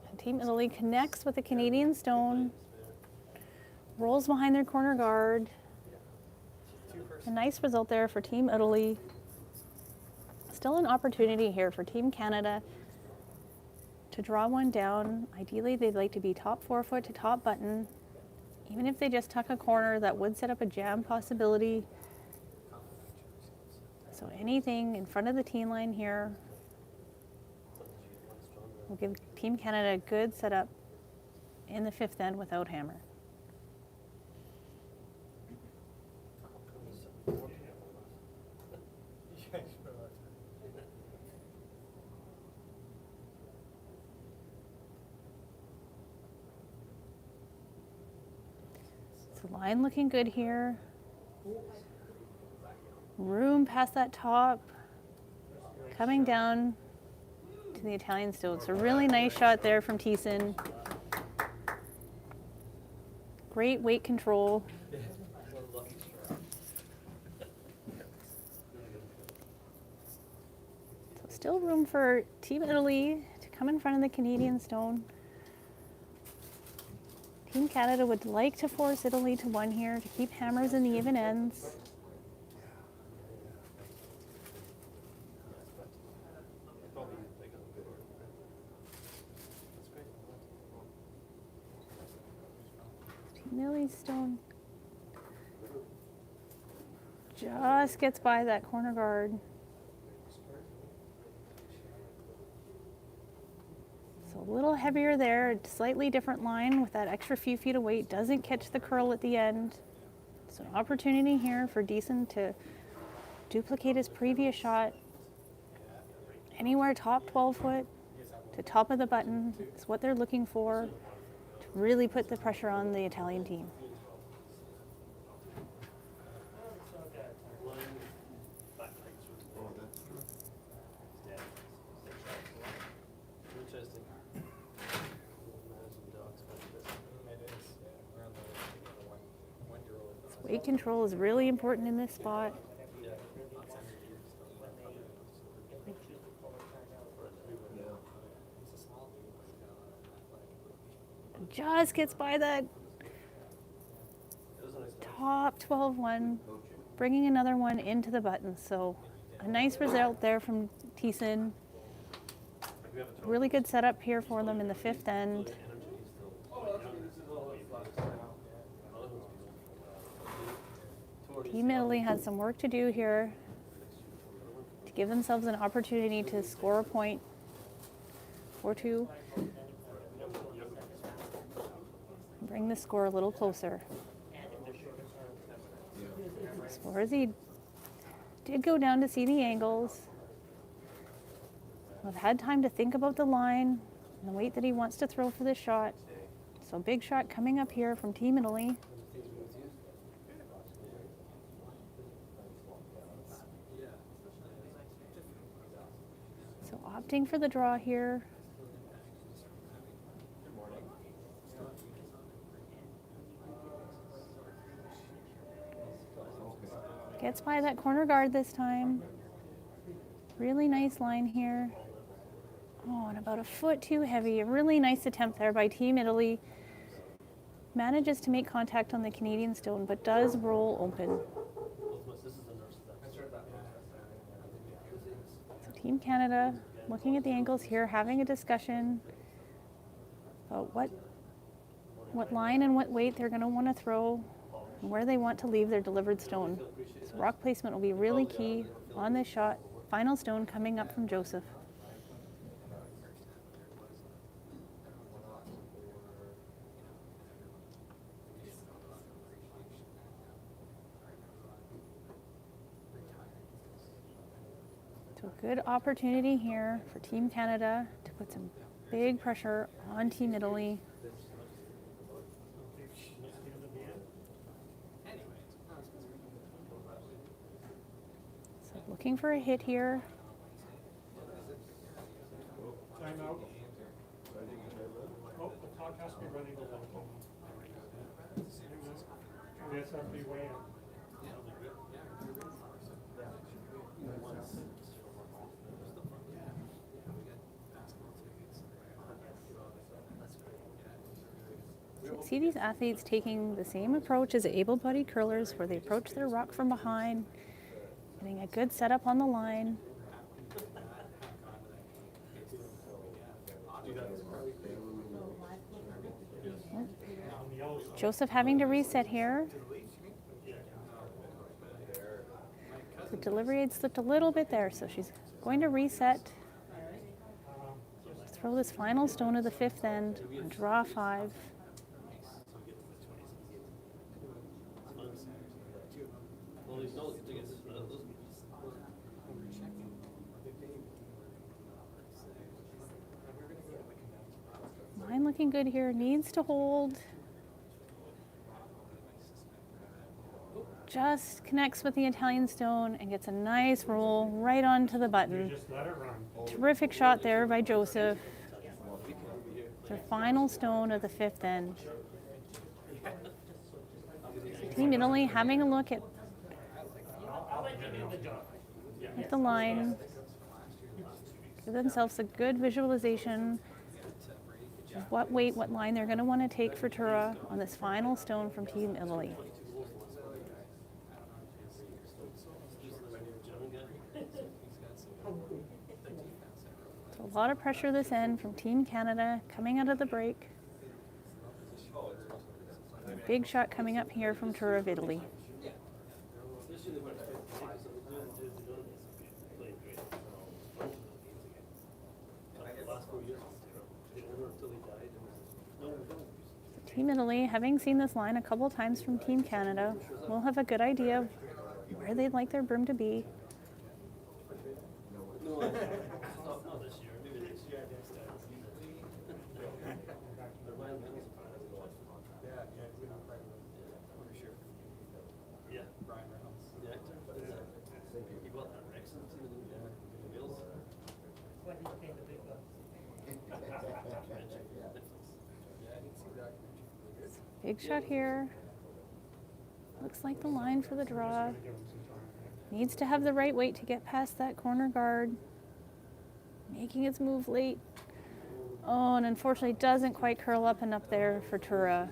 And Team Italy connects with the Canadian stone, rolls behind their corner guard. A nice result there for Team Italy. Still an opportunity here for Team Canada to draw one down. Ideally, they'd like to be top 4 foot to top button. Even if they just tuck a corner, that would set up a jam possibility. So anything in front of the tee line here will give Team Canada a good setup in the fifth end without hammer. So line looking good here. Room past that top. Coming down to the Italian stone. So really nice shot there from Thiessen. Great weight control. Lucky strike. So still room for Team Italy to come in front of the Canadian stone. Team Canada would like to force Italy to one here to keep hammers in the even ends. Probably they got good. That's great. Team Italy's stone just gets by that corner guard. So a little heavier there, a slightly different line with that extra few feet of weight. Doesn't catch the curl at the end. So an opportunity here for Deason to duplicate his previous shot. Anywhere top 12 foot to top of the button is what they're looking for to really put the pressure on the Italian team. Oh, that's true. Interesting. Weight control is really important in this spot. Just gets by that top 12 one, bringing another one into the button. So a nice result there from Deason. Really good setup here for them in the fifth end. Team Italy has some work to do here to give themselves an opportunity to score a point or two. Bring the score a little closer. Swarzy did go down to see the angles. I've had time to think about the line and the weight that he wants to throw for this shot. So big shot coming up here from Team Italy. So opting for the draw here. Gets by that corner guard this time. Really nice line here. Oh, and about a foot too heavy. A really nice attempt there by Team Italy. Manages to make contact on the Canadian stone, but does roll open. So Team Canada looking at the angles here, having a discussion about what line and what weight they're going to want to throw and where they want to leave their delivered stone. So rock placement will be really key on this shot. Final stone coming up from Joseph. So good opportunity here for Team Canada to put some big pressure on Team Italy. So looking for a hit here. Time out. Oh, the clock has to be running a little. Yes, have to be way out. So see these athletes taking the same approach as able-bodied curlers where they approach their rock from behind, getting a good setup on the line. Joseph having to reset here. The delivery had slipped a little bit there, so she's going to reset. Throw this final stone of the fifth end and draw 5. Line looking good here, needs to hold. Just connects with the Italian stone and gets a nice roll right onto the You button. just let it run. Terrific shot there by Joseph. Their final stone of the fifth end. Team Italy having a look I'll let you do the job. at the line. Give themselves a good visualization of what weight, what line they're going to want to take for Tura on this final stone from Team Italy. So a lot of pressure this end from Team Canada coming out of the break. A big shot coming up here from Tura of Italy. Team Italy, having seen this line a couple times from Team Canada, will have a good idea of where they'd like their broom to be. When he paid the big bucks. Big shot here. Looks like the line for the draw. Give him some time, right? Needs to have the right weight to get past that corner guard. Making its move late. Oh, and unfortunately doesn't quite curl up and up there for Tura.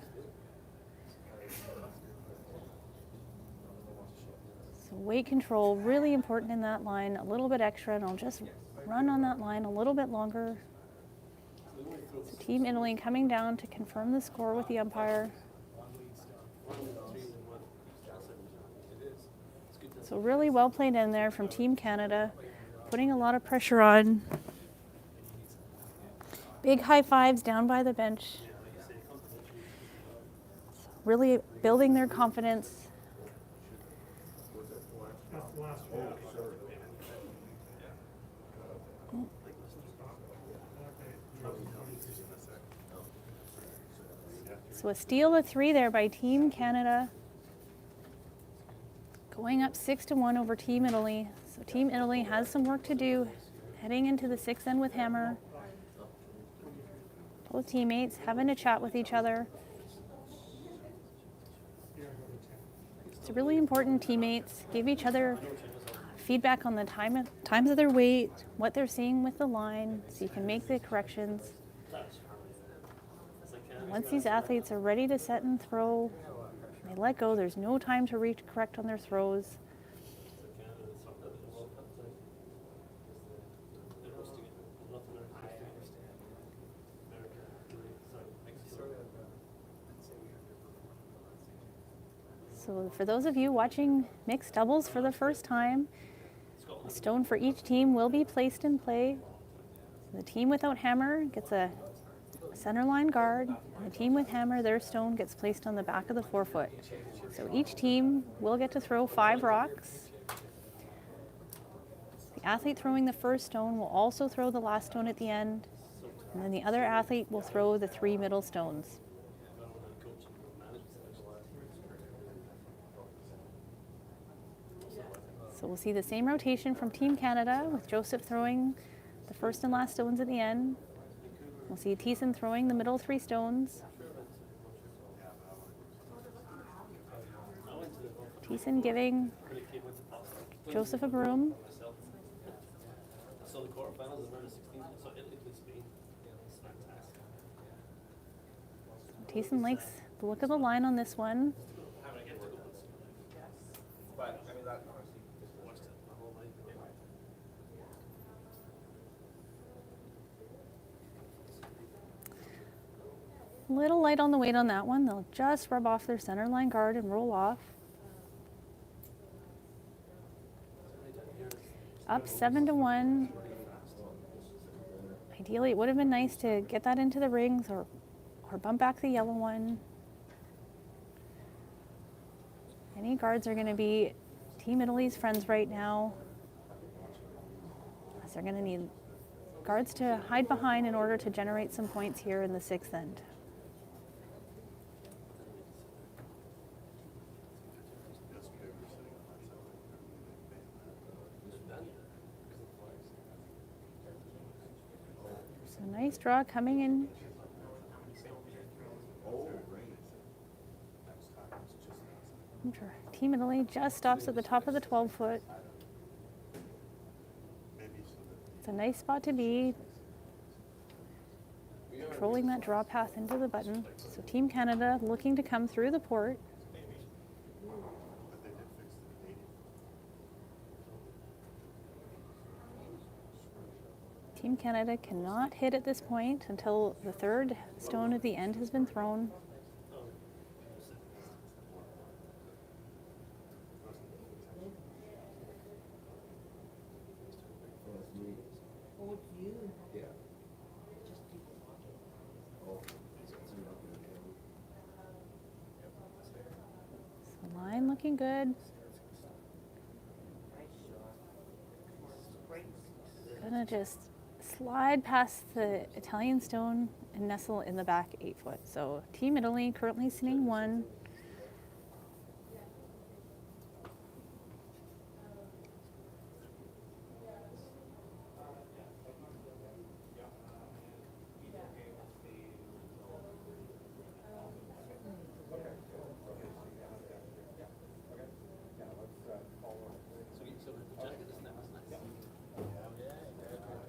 So weight control, really important in that line. A little bit extra, and I'll just run on that line a little bit longer. So Team Italy coming down to confirm the score with the umpire. So really well played in there from Team Canada, putting a lot of pressure on. Big high fives down by the bench. Really building their confidence. That's the last one. So a steal of 3 there by Team Canada. Going up 6-1 over Team Italy. So Team Italy has some work to do heading into the 6th end with hammer. Both teammates having a chat with each other. It's really important teammates give each other feedback on the times of their weight, what they're seeing with the line, so you can make the corrections. Once these athletes are ready to set and throw, they let go. There's no time to correct on their throws. So for those of you watching mixed doubles for the first time, a stone for each team will be placed in play. The team without hammer gets a center line guard. The team with hammer, their stone gets placed on the back of the forefoot. So each team will get to throw 5 rocks. The athlete throwing the first stone will also throw the last stone at the end, and then the other athlete will throw the 3 middle stones. So we'll see the same rotation from Team Canada, with Joseph throwing the first and last stones at the end. We'll see Thiessen throwing the middle 3 stones. Thiessen giving Joseph a broom. So the quarterfinals is around the 16th. So Italy, Spain. It's fantastic. Thiessen likes the look of the line on this one. How would I get to go? But, I mean, that honestly, Watched it my whole life. Little light on the weight on that one. They'll just rub off their center line guard and roll off. Up 7-1. Ideally, it would have been nice to get that into the rings or bump back the yellow one. Any guards are going to be Team Italy's friends right now, as they're going to need guards to hide behind in order to generate some points here in the 6th end. So nice draw coming in. Team Italy just stops at the top of the 12-foot. It's a nice spot to be, controlling that draw path into the button. So Team Canada looking to come through the port. Team Canada cannot hit at this point until the third stone at the end has been thrown. Oh, you. Yeah. Just people watching. Oh, it's not gonna So line looking good. Nice shot. Great. Gonna just slide past the Italian stone and nestle in the back 8-foot. So Team Italy currently sitting 1. So the jacket is nice.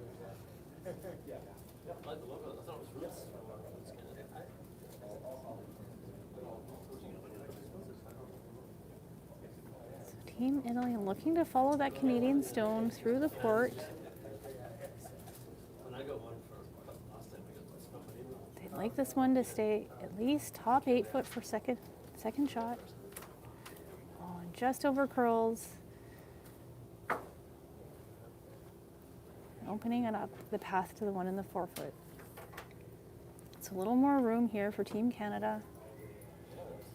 I like the logo. I thought it was roots. So Team Italy looking to follow that Canadian stone through the port. When I got one for last time, I got this company. They'd like this one to stay at least top 8-foot for second shot. Oh, and just over curls. Opening it up the path to the one in the 4-foot. It's a little more room here for Team Canada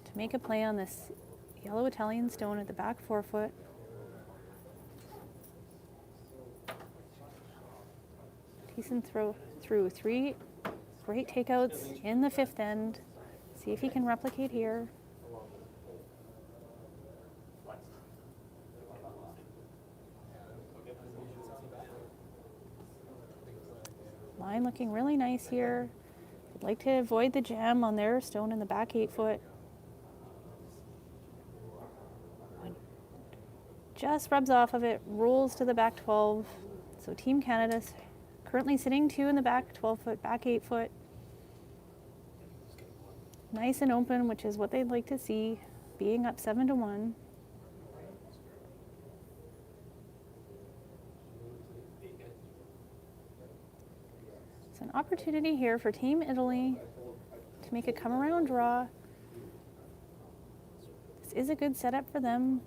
to make a play on this yellow Italian stone at the back 4-foot. Thiessen through 3 great takeouts in the 5th end. See if he can replicate here. Line looking really nice here. I'd like to avoid the jam on their stone in the back 8-foot. Just rubs off of it, rolls to the back 12. So Team Canada's currently sitting 2 in the back 12-foot, back 8-foot. Nice and open, which is what they'd like to see, being up 7-1. It's an opportunity here for Team Italy to make a come around draw. This is a good setup for them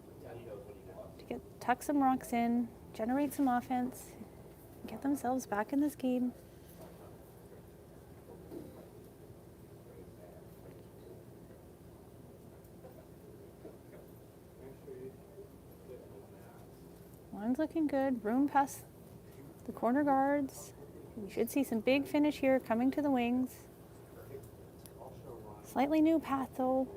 to tuck some rocks in, generate some offense, get themselves back in this game. Line's looking good. Room past the corner guards. We should see some big finish here coming to the wings. Slightly new path though.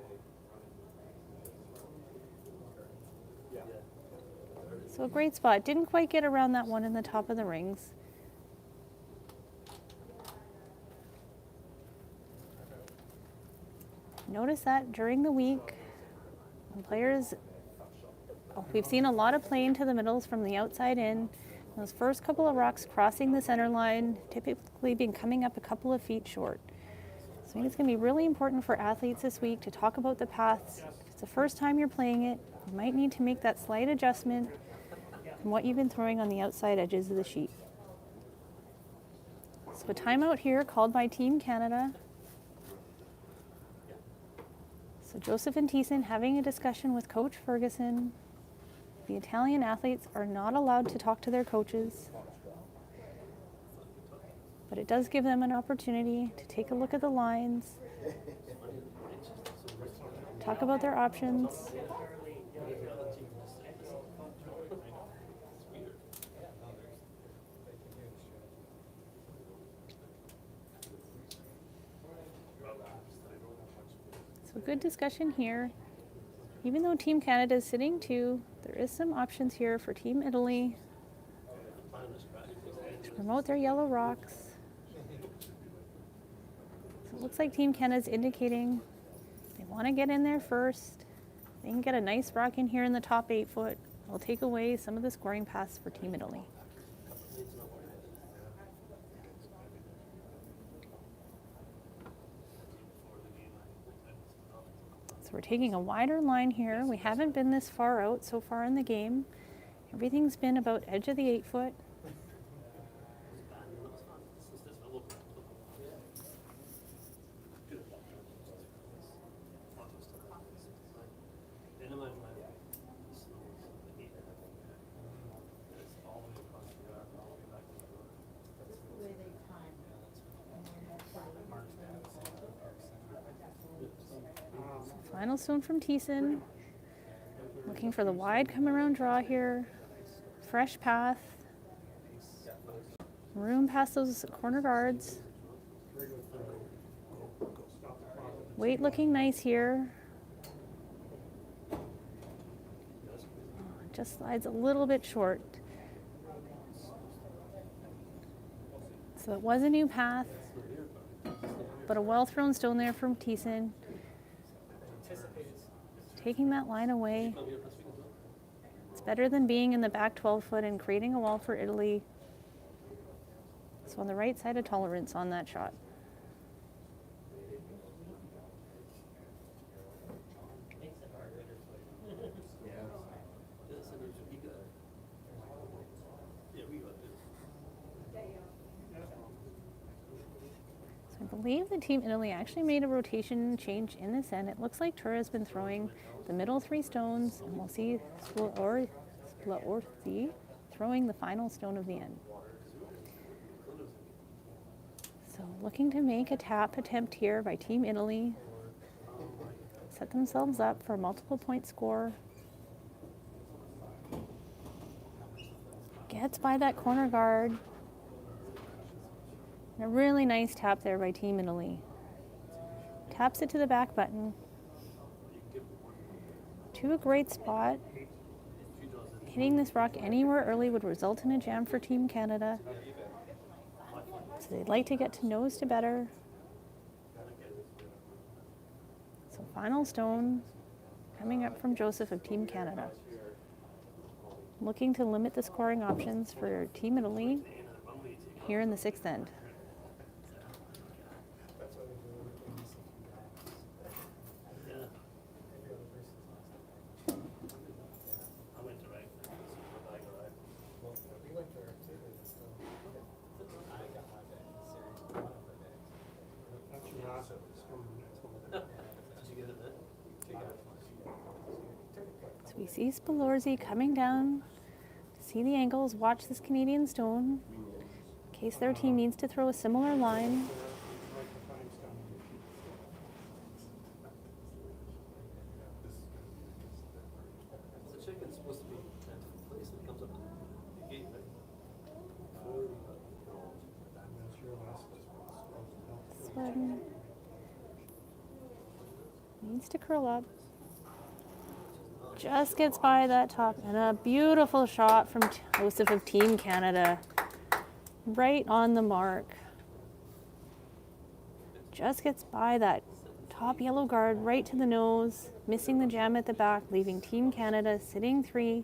So a great spot. Didn't quite get around that one in the top of the rings. Notice that during the week, when players, we've seen a lot of playing to the middles from the outside in. Those first couple of rocks crossing the center line, typically been coming up a couple of feet short. So I think it's going to be really important for athletes this week to talk about the paths. If it's the first time you're playing it, you might need to make that slight adjustment from what you've been throwing on the outside edges of the sheet. So a timeout here called by Team Canada. So Joseph and Thiessen having a discussion with Coach Ferguson. The Italian athletes are not allowed to talk to their coaches, but it does give them an opportunity to take a look at the lines, talk about their options. So good discussion here. Even though Team Canada is sitting 2, there is some options here for Team Italy to promote their yellow rocks. So it looks like Team Canada is indicating they want to get in there first. They can get a nice rock in here in the top 8 foot. It'll take away some of the scoring paths for Team Italy. So we're taking a wider line here. We haven't been this far out so far in the game. Everything's been about edge of the 8 foot. This is the way they time it. And then that's why we have Final stone from Thiessen. Looking for the wide come around draw here. Fresh path. Room past those corner guards. Weight looking nice here. Just slides a little bit short. So it was a new path, but a well thrown stone there from Thiessen. Taking that line away. It's better than being in the back 12 foot and creating a wall for Italy. So on the right side of tolerance on that shot. So I believe the Team Italy actually made a rotation change in this end. It looks like Tura has been throwing the middle 3 stones, and we'll see Splaorzi throwing the final stone of the end. So looking to make a tap attempt here by Team Italy. Set themselves up for a multiple point score. Gets by that corner guard. And a really nice tap there by Team Italy. Taps it to the back button. To a great spot. Hitting this rock anywhere early would result in a jam for Team Canada. So they'd like to get to nose to better. So final stone coming up from Joseph of Team Canada. Looking to limit the scoring options for Team Italy here in the 6th end. So we see Splaorzi coming down to see the angles, watch this Canadian stone in case their team needs to throw a similar line. The chicken's supposed to be at a place that comes up to the gate, right? This one needs to curl up. Just gets by that top, and a beautiful shot from Joseph of Team Canada. Right on the mark. Just gets by that top yellow guard right to the nose, missing the jam at the back, leaving Team Canada sitting 3.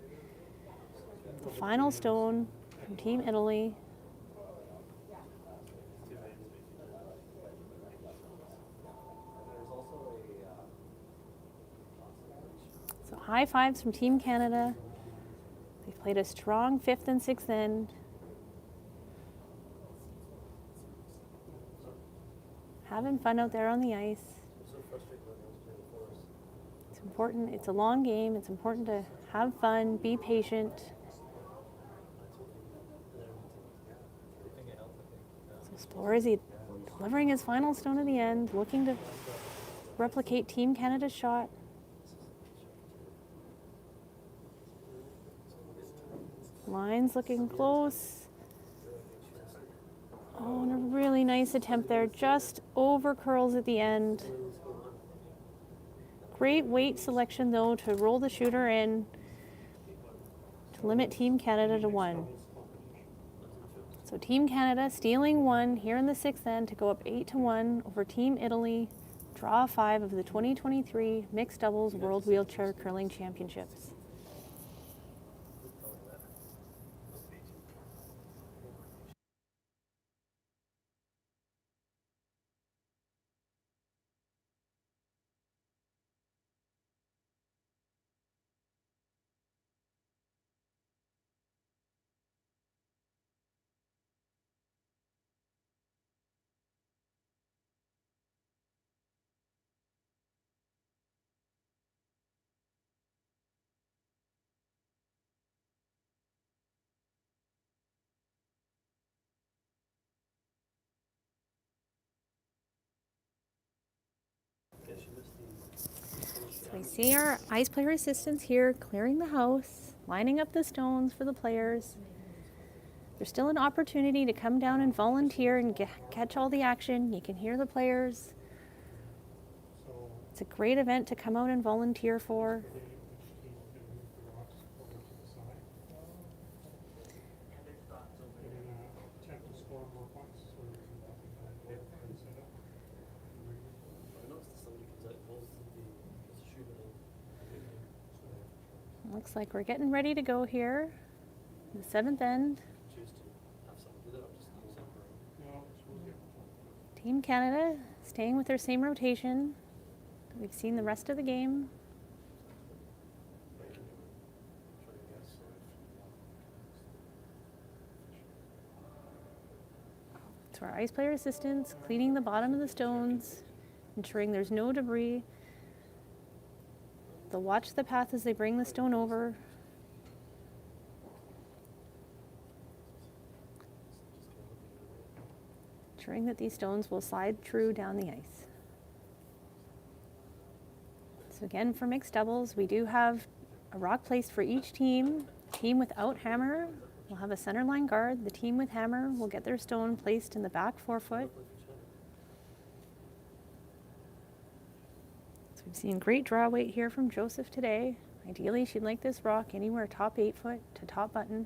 The final stone from Team Italy. So high fives from Team Canada. They've played a strong 5th and 6th end. Having fun out there on the ice. It's important. It's a long game. It's important to have fun, be patient. So Splaorzi delivering his final stone at the end, looking to replicate Team Canada's shot. Lines looking close. Oh, and a really nice attempt there. Just over curls at the end. Great weight selection, though, to roll the shooter in to limit Team Canada to 1. So Team Canada stealing 1 here in the 6th end to go up 8-1 over Team Italy, Draw 5 of the 2023 Mixed Doubles World Wheelchair Curling Championships. So we see our ice player assistants here clearing the house, lining up the stones for the players. There's still an opportunity to come down and volunteer and catch all the action. You can hear the players. So It's a great event to come out and volunteer for. they, each team can move the rocks over to the side. And there's dots over They're there. gonna attempt to score more points, so there's nothing and set up. I noticed that somebody comes out and holds the shooting and Looks like we're getting ready to go here. The 7th end. choose to have someone do that or just use it for. No, it's supposed to. Team Canada staying with their same rotation that we've seen the rest of the game. Try to guess. So our ice player assistants cleaning the bottom of the stones, ensuring there's no debris. They'll watch the path as they bring the stone over. Ensuring that these stones will slide true down the ice. So again, for mixed doubles, we do have a rock placed for each team. Team without hammer will have a center line guard. The team with hammer will get their stone placed in the back forefoot. So we've seen great draw weight here from Joseph today. Ideally, she'd like this rock anywhere top 8 foot to top button.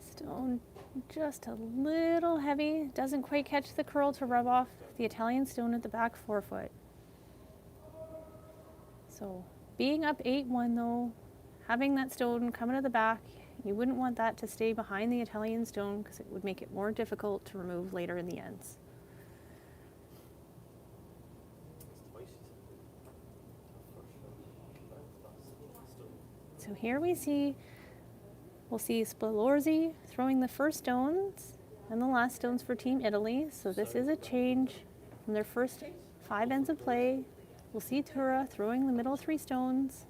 Stone just a little heavy. Doesn't quite catch the curl to rub off the Italian stone at the back forefoot. So being up 8-1 though, having that stone coming to the back, you wouldn't want that to stay behind the Italian stone because it would make it more difficult to remove later in the ends. So here we'll see Spalorzi throwing the first stones and the last stones for Team Italy. So this is a change from their first 5 ends of play. We'll see Tura throwing the middle 3 stones.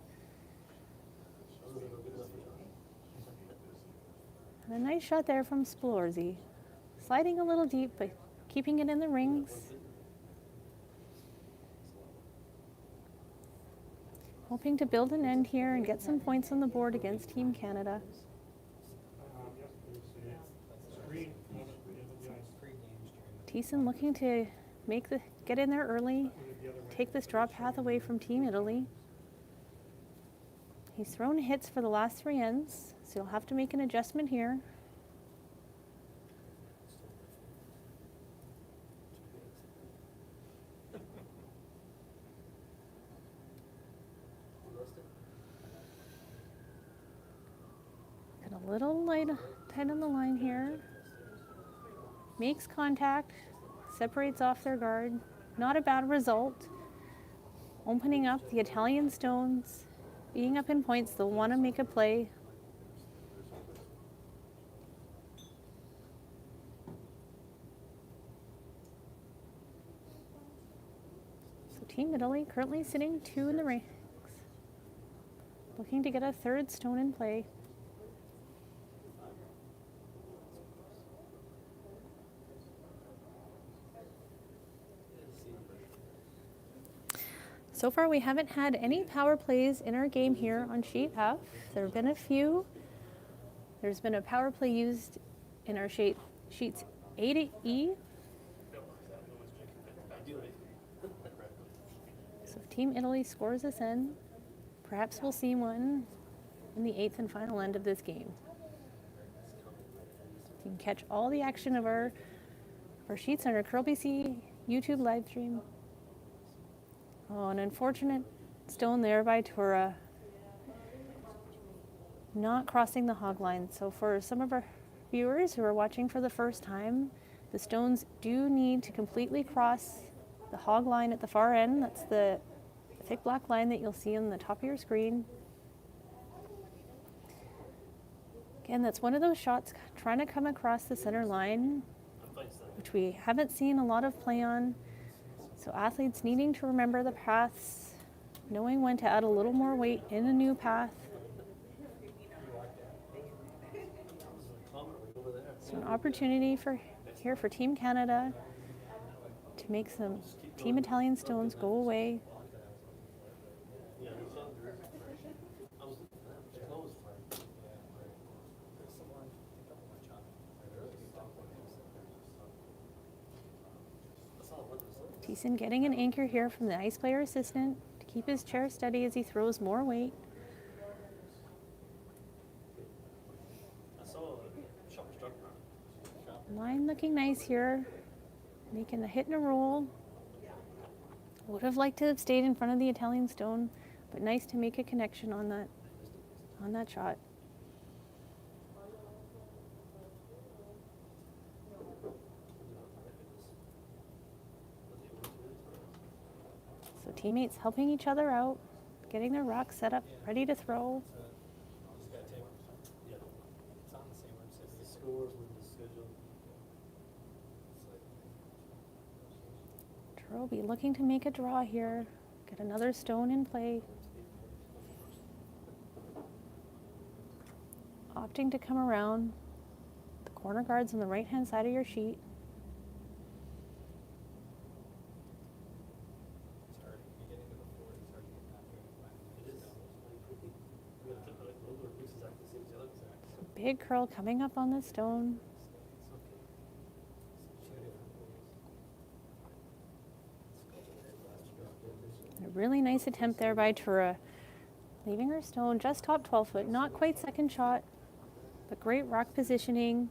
And a nice shot there from Spalorzi. Sliding a little deep, but keeping it in the rings. Hoping to build an end here and get some points on the board against Team Canada. Yes, there's a screen on the ice. Thiessen looking to get in there early, take this draw path away from Team Italy. He's thrown hits for the last 3 ends, so you'll have to make an adjustment here. Got a little tight on the line here. Makes contact, separates off their guard. Not a bad result. Opening up the Italian stones, being up in points, they'll want to make a play. So Team Italy currently sitting 2 in the ranks, looking to get a 3rd stone in play. So far, we haven't had any power plays in our game here on Sheet F. There have been a few. There's been a power play used in our sheets A to E. Team Italy scores this in, perhaps we'll see one in the 8th and final end of this game. You can catch all the action of our sheets on our Curl BC YouTube live stream. Oh, an unfortunate stone there by Tura. Not crossing the hog line. So for some of our viewers who are watching for the first time, the stones do need to completely cross the hog line at the far end. That's the thick black line that you'll see on the top of your screen. Again, that's one of those shots trying to come across the center line, which we haven't seen a lot of play on. So athletes needing to remember the paths, knowing when to add a little more weight in a new path. So an opportunity here for Team Canada to make some Team Italian stones go away. Thiessen getting an anchor here from the ice player assistant to keep his chair steady as he throws more weight. Line looking nice here, making a hit and a roll. Would have liked to have stayed in front of the Italian stone, but nice to make a connection on that shot. So teammates helping each other out, getting their rocks set up, ready to throw. Will be looking to make a draw here, get another stone in play. Opting to come around the corner guards on the right hand side of your sheet. So big curl coming up on the stone. A really nice attempt there by Tura, leaving her stone just top 12 foot, not quite second shot, but great rock positioning.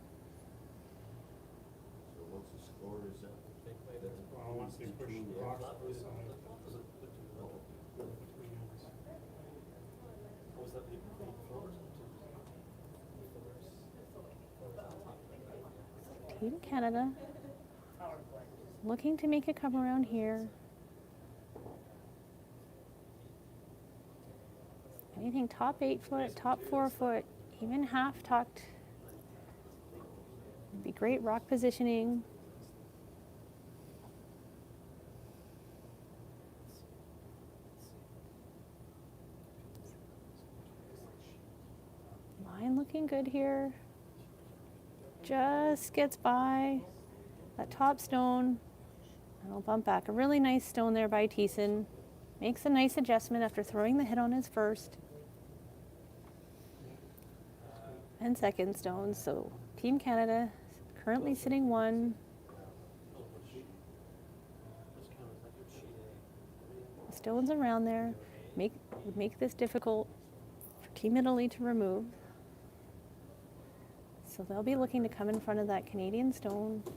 So once the score is up, Well, once they push the rocks to the side, between ends. Team Canada looking to make a come around here. Anything top 8 foot, top 4 foot, even half tucked would be great rock positioning. Line looking good here. Just gets by that top stone and I'll bump back. A really nice stone there by Thiessen. Makes a nice adjustment after throwing the hit on his first and second stones. So Team Canada currently sitting 1. The stones around there would make this difficult for Team Italy to remove. So they'll be looking to come in front of that Canadian stone. You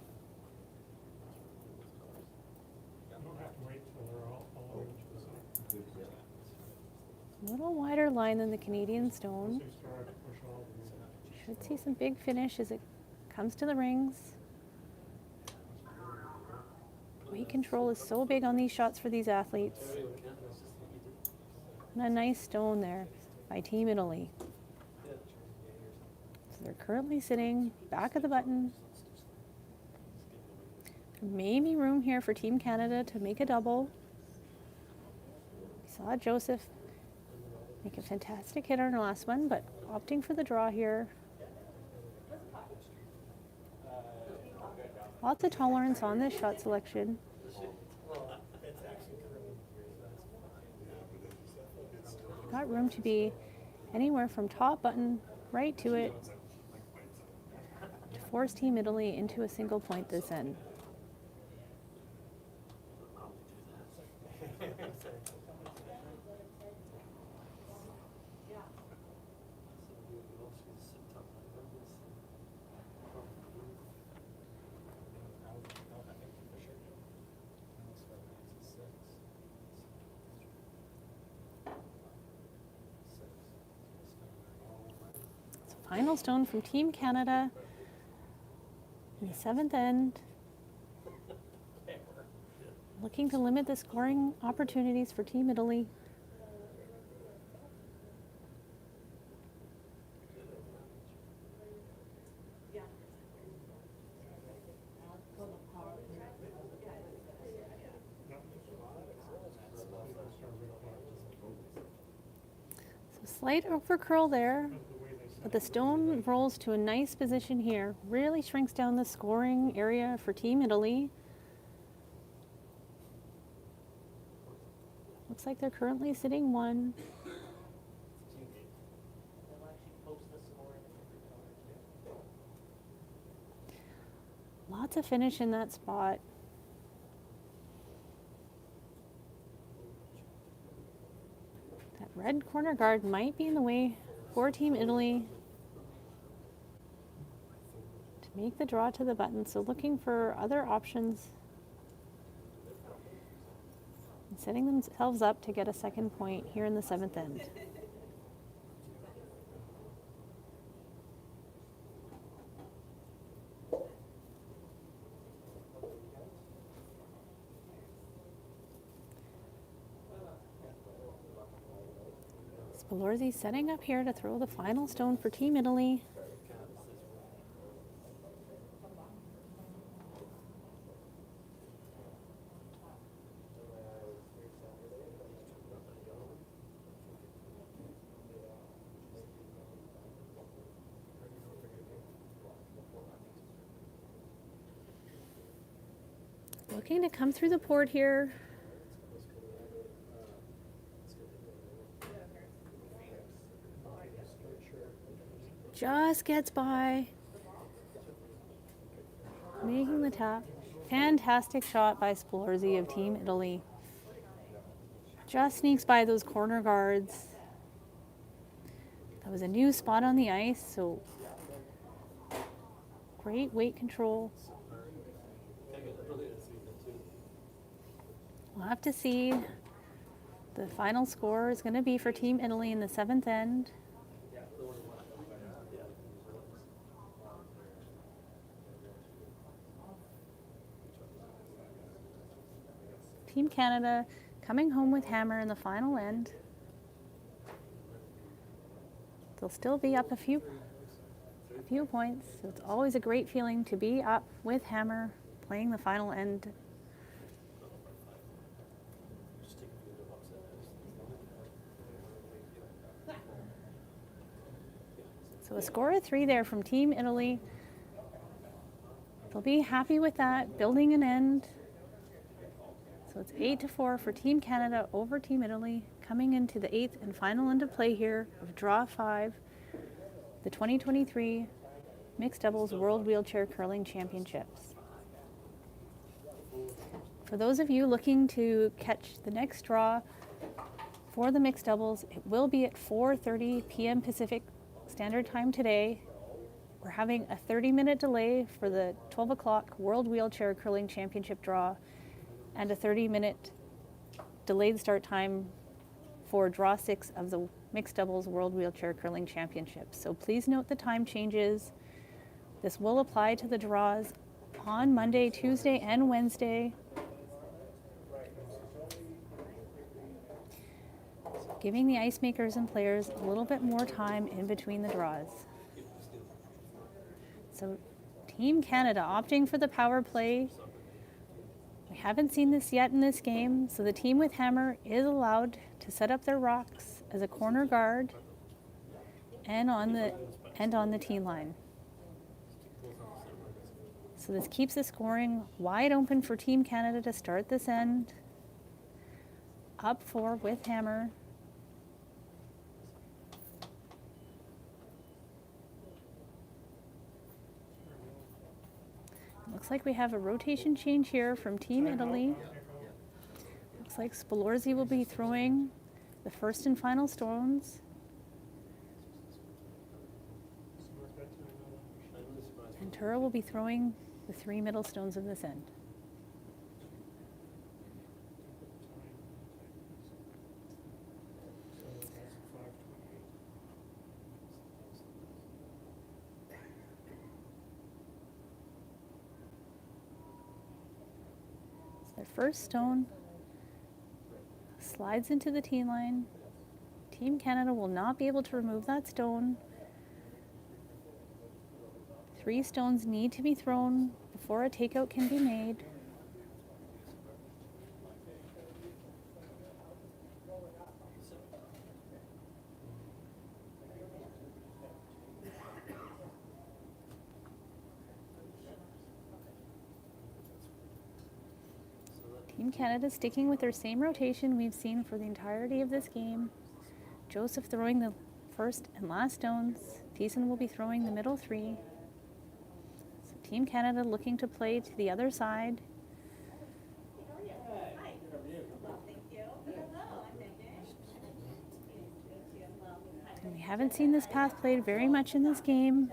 don't have to wait till they're all the way to the side. A little wider line than the Canadian Once stone. they start to push all the way. Should see some big finish as it comes to the rings. Weight control is so big on these shots for these athletes. And a nice stone there by Team Italy. So they're currently sitting back of the button. Maybe room here for Team Canada to make a double. We saw Joseph make a fantastic hit on the last one, but opting for the draw here. Lots of tolerance on this shot selection. Got room to be anywhere from top button right to it to force Team Italy into a single point this end. final stone from Team Canada in the 7th end, looking to limit the scoring opportunities for Team Italy. So slight over curl there, but the stone rolls to a nice position here. Really shrinks down the scoring area for Team Italy. Looks like they're currently sitting 1. They'll actually post the score in every color too. Lots of finish in that spot. That red corner guard might be in the way for Team Italy to make the draw to the button. So looking for other options and setting themselves up to get a second point here in the 7th end. Spalorzi setting up here to throw the final stone for Team Italy. Looking to come through the port here. Just gets by. Making the tap. Fantastic shot by Spalorzi of Team Italy. Just sneaks by those corner guards. That was a new spot on the ice, so great weight control. We'll have to see. The final score is going to be for Team Italy in the 7th end. Team Canada coming home with hammer in the final end. They'll still be up a few points, so it's always a great feeling to be up with hammer playing the final end. So a score of 3 there from Team Italy. They'll be happy with that, building an end. So it's 8-4 for Team Canada over Team Italy, coming into the 8th and final end of play here of Draw 5, the 2023 Mixed Doubles World Wheelchair Curling Championships. For those of you looking to catch the next draw for the Mixed Doubles, it will be at 4:30 p.m. Pacific Standard Time today. We're having a 30-minute delay for the 12 o'clock World Wheelchair Curling Championship draw and a 30-minute delayed start time for draw 6 of the Mixed Doubles World Wheelchair Curling Championships. So please note the time changes. This will apply to the draws on Monday, Tuesday, and Wednesday. Giving the ice makers and players a little bit more time in between the draws. So Team Canada opting for the power play. We haven't seen this yet in this game, so the team with hammer is allowed to set up their rocks as a corner guard and on the tee line. So this keeps the scoring wide open for Team Canada to start this end. Up 4 with hammer. Looks like we have a rotation change here from Team Italy. Looks like Spalorzi will be throwing the first and final stones. And Tura will be throwing the 3 middle stones of this end. first stone slides into the tee line. Team Canada will not be able to remove that stone. 3 stones need to be thrown before a takeout can be made. Team Canada sticking with their same rotation we've seen for the entirety of this game. Joseph throwing the first and last stones. Thiessen will be throwing the middle 3. So Team Canada looking to play to the other side. And we haven't seen this path played very much in this game.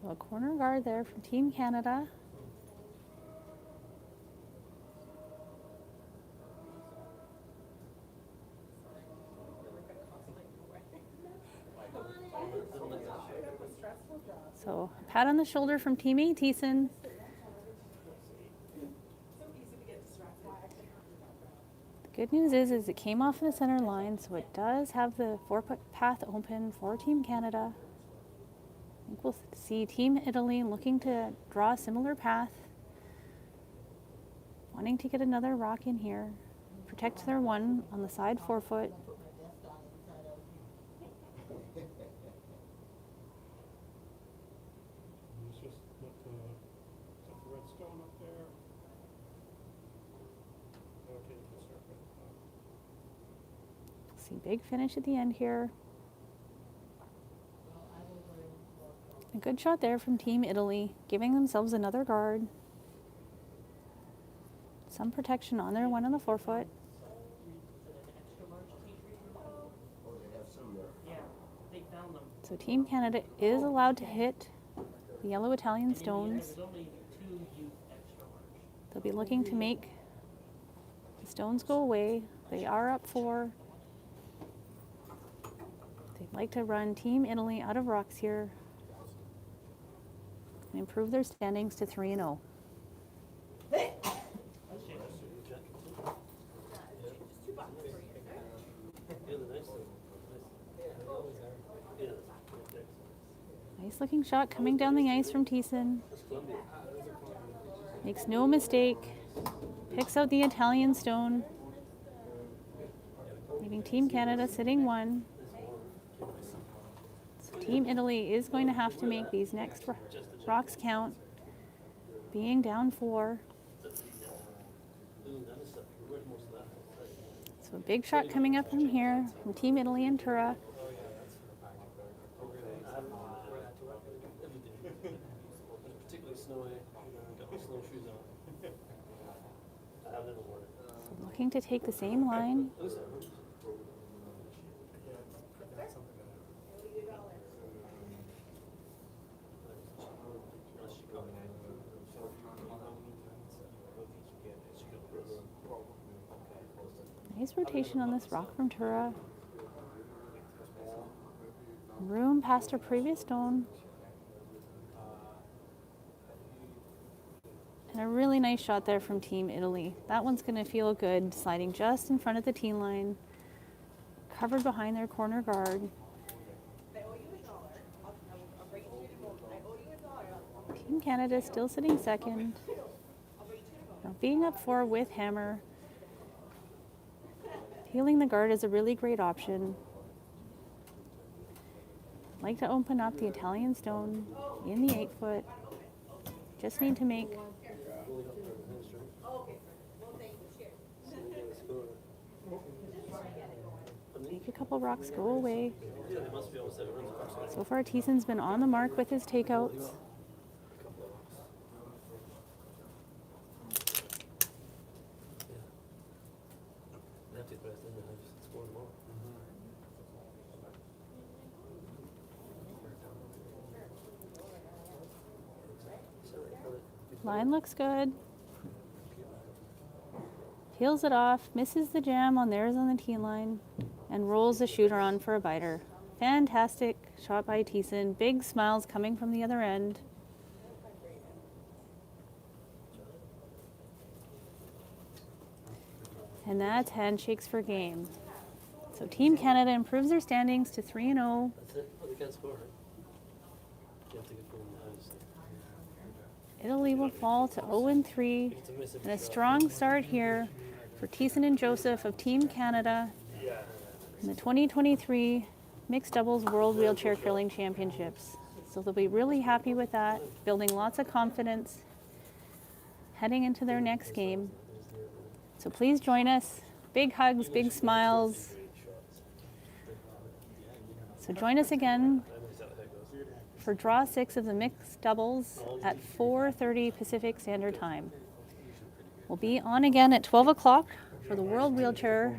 So a corner guard there from Team Canada. So a pat on the shoulder from teammate Thiessen. The good news is it came off the center line, so it does have the 4-foot path open for Team Canada. I think we'll see Team Italy looking to draw a similar path, wanting to get another rock in here, protect their 1 on the side 4-foot. Let's just put the red stone up there. Okay, you can start right at the top. See big finish at the end here. A good shot there from Team Italy, giving themselves another guard. Some protection on their 1 on the 4-foot. Oh, they have some there. Yeah, they found them. So Team Canada is allowed to hit the yellow Italian And in the end, stones. There's only 2 youth extra large. They'll be looking to make the stones go away. They are up 4. They'd like to run Team Italy out of rocks here and improve their standings to 3-0. Nice looking shot coming down the ice from Thiessen. Makes no mistake. Picks out the Italian stone. Leaving Team Canada sitting 1. So Team Italy is going to have to make these next rocks count, being down 4. So a big shot coming up from here from Team Italy and Tura. Particularly snowy, got my snowshoes on. I have never worn it. So looking to take the same line. Nice rotation on this rock from Tura. Room past her previous stone. And a really nice shot there from Team Italy. That one's going to feel good, sliding just in front of the tee line, covered behind their corner guard. Team Canada still sitting second. Now being up 4 with hammer. Healing the guard is a really great option. Like to open up the Italian stone in the 8-foot. Just need to make a couple rocks go away. So far, Thiessen's been on the mark with his takeouts. Line looks good. Peels it off, misses the jam on theirs on the tee line. and rolls the shooter on for a biter. Fantastic shot by Thiessen. Big smiles coming from the other end. And that's handshakes for game. So Team Canada improves their standings to 3-0. That's it, but they can't score, right? You have to get from the house. Italy will fall to 0-3. It's a miss if And a you shot. strong start here for Thiessen and Joseph of Team Canada in the 2023 Mixed Doubles World Wheelchair Curling Championships. So they'll be really happy with that, building lots of confidence heading into their next game. So please join us. Big hugs, big smiles. So join us again for Draw 6 of the Mixed Doubles at 4:30 Pacific Standard Time. We'll be on again at 12 o'clock for the World Wheelchair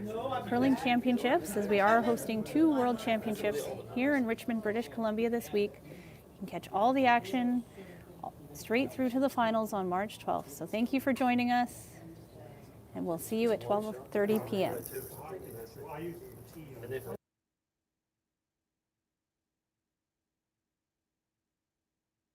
Curling Championships, as we are hosting 2 World Championships here in Richmond, British Columbia this week. You can catch all the action straight through to the finals on March 12th. So thank you for joining us, and we'll see you at 12:30 p.m.